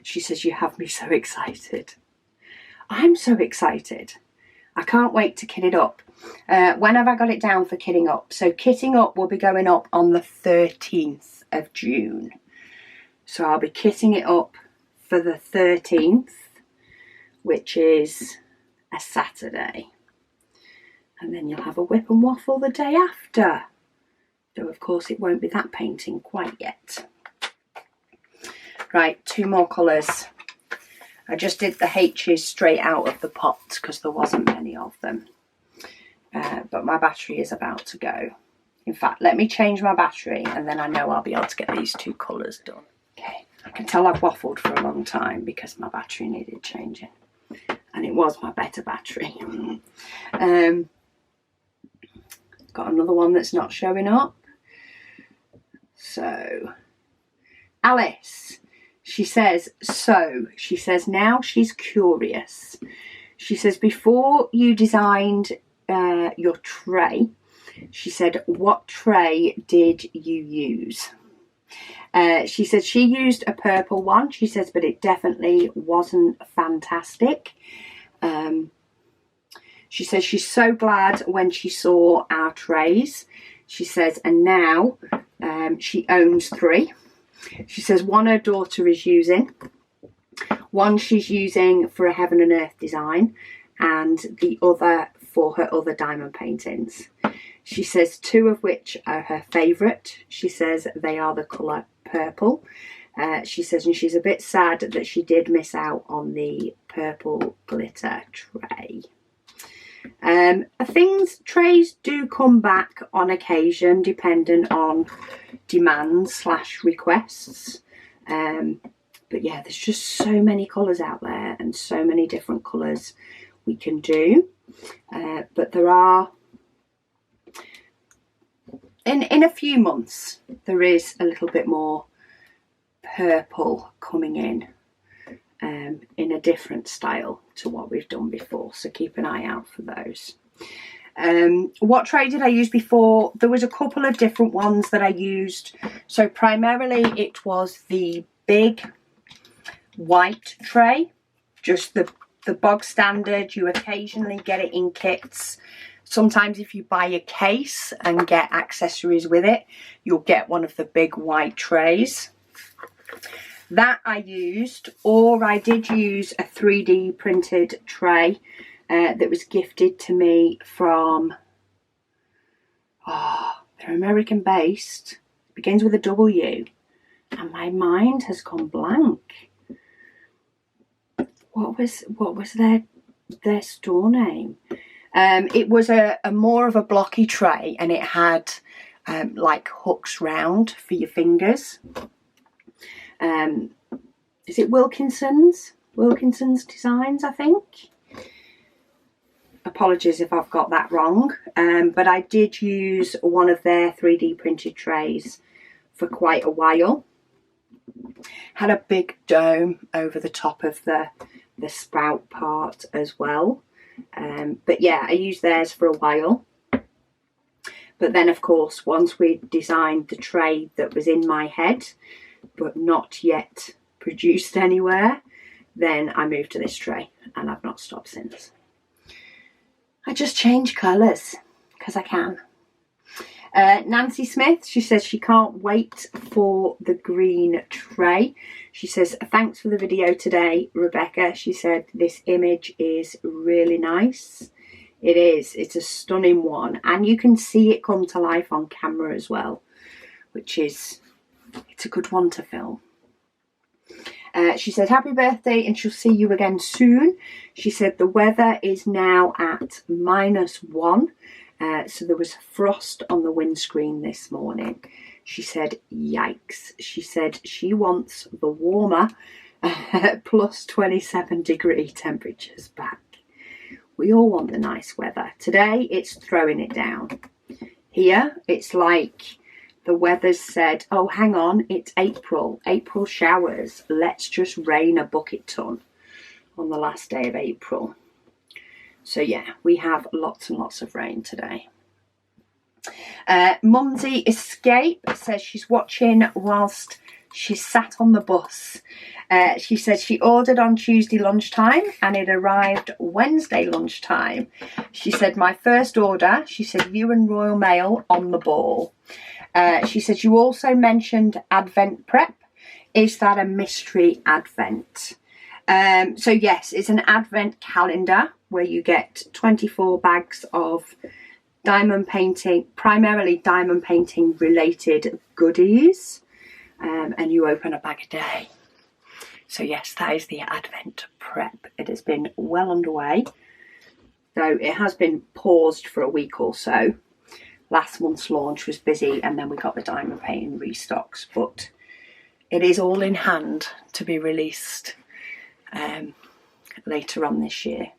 She says you have me so excited. I'm so excited. I can't wait to kit it up. When have I got it down for kitting up? So kitting up will be going up on the 13th of June. So I'll be kitting it up for the 13th, which is a Saturday. And then you'll have a whip and waffle the day after. Though of course it won't be that painting quite yet. Right, 2 more colours. I just did the H's straight out of the pot because there wasn't many of them. But my battery is about to go. In fact, let me change my battery and then I know I'll be able to get these 2 colours done. Okay, I can tell I've waffled for a long time because my battery needed changing. And it was my better battery. Got another one that's not showing up. So, Alice. She says, now she's curious. She says, before you designed your tray, she said, what tray did you use? She said she used a purple one. She says, but it definitely wasn't fantastic. She says she's so glad when she saw our trays. She says, and now she owns 3. She says one her daughter is using, one she's using for a heaven and earth design, and the other for her other diamond paintings. She says 2 of which are her favourite. She says they are the colour purple. She says, and she's a bit sad that she did miss out on the purple glitter tray. Trays do come back on occasion, depending on demands / requests. But yeah, there's just so many colours out there and so many different colours we can do. But there are, in a few months, there is a little bit more purple coming in a different style to what we've done before. So keep an eye out for those. What tray did I use before? There was a couple of different ones that I used. So primarily it was the big white tray, just the the bog standard. You occasionally get it in kits. Sometimes if you buy a case and get accessories with it, you'll get one of the big white trays. That I used, or I did use a 3D printed tray that was gifted to me from, they're American based, begins with a W, and my mind has gone blank. What was their store name? It was a more of a blocky tray, and it had like hooks round for your fingers. Is it Wilkinson's Designs, I think? Apologies if I've got that wrong, but I did use one of their 3D printed trays for quite a while. Had a big dome over the top of the spout part as well. But yeah, I used theirs for a while. But then, of course, once we designed the tray that was in my head, but not yet produced anywhere, then I moved to this tray, and I've not stopped since. I just change colours because I can. Nancy Smith, she says she can't wait for the green tray. She says, thanks for the video today, Rebecca. She said, this image is really nice. It is. It's a stunning one. And you can see it come to life on camera as well, which is, it's a good one to film. She said, happy birthday, and she'll see you again soon. She said, the weather is now at -1. So there was frost on the windscreen this morning. She said, yikes. She said she wants the warmer plus 27-degree temperatures back. We all want the nice weather. Today, it's throwing it down. Here, it's like the weather's said, oh, hang on, it's April. April showers. Let's just rain a bucket ton on the last day of April. So yeah, we have lots and lots of rain today. Mumsy Escape says she's watching whilst she's sat on the bus. She says she ordered on Tuesday lunchtime and it arrived Wednesday lunchtime. She said, my first order, she said, you and Royal Mail on the ball. She said, you also mentioned Advent prep. Is that a mystery Advent? So yes, it's an Advent calendar where you get 24 bags of diamond painting, primarily diamond painting related goodies, and you open a bag a day. So yes, that is the Advent prep. It has been well underway, though it has been paused for a week or so. Last month's launch was busy, and then we got the diamond painting restocks, but it is all in hand to be released later on this year.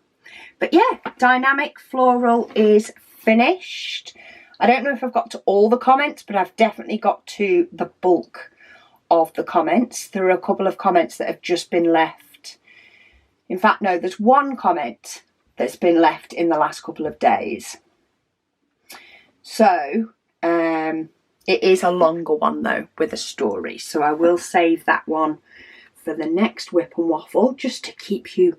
But yeah, Dynamic Floral is finished. I don't know if I've got to all the comments, but I've definitely got to the bulk of the comments. There are a couple of comments that have just been left. In fact, no, there's one comment that's been left in the last couple of days. So it is a longer one though, with a story. So I will save that one for the next WIP and Waffle, just to keep you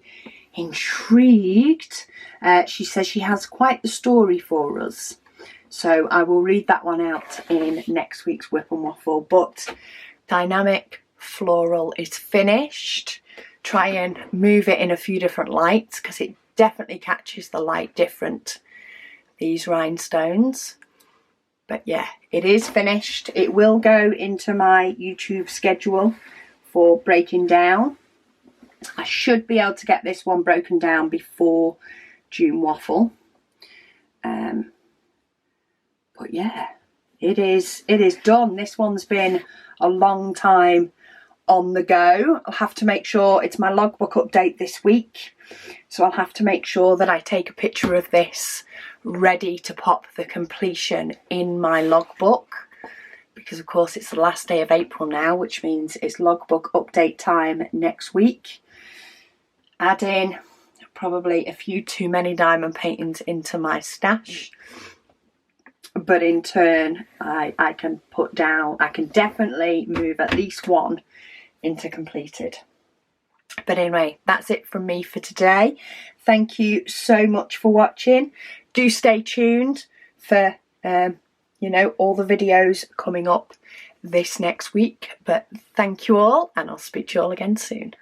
intrigued. She says she has quite the story for us. So I will read that one out in next week's WIP and Waffle. But Dynamic Floral is finished. Try and move it in a few different lights because it definitely catches the light different, these rhinestones. But yeah, it is finished. It will go into my YouTube schedule for breaking down. I should be able to get this one broken down before June Waffle. But yeah, it is done. This one's been a long time on the go. I'll have to make sure, it's my logbook update this week, so I'll have to make sure that I take a picture of this ready to pop the completion in my logbook, because of course it's the last day of April now, which means it's logbook update time next week. Add in probably a few too many diamond paintings into my stash, but in turn I can put down, I can definitely move at least one into completed. But anyway, that's it from me for today. Thank you so much for watching. Do stay tuned for, you know, all the videos coming up this next week. But thank you all, and I'll speak to you all again soon.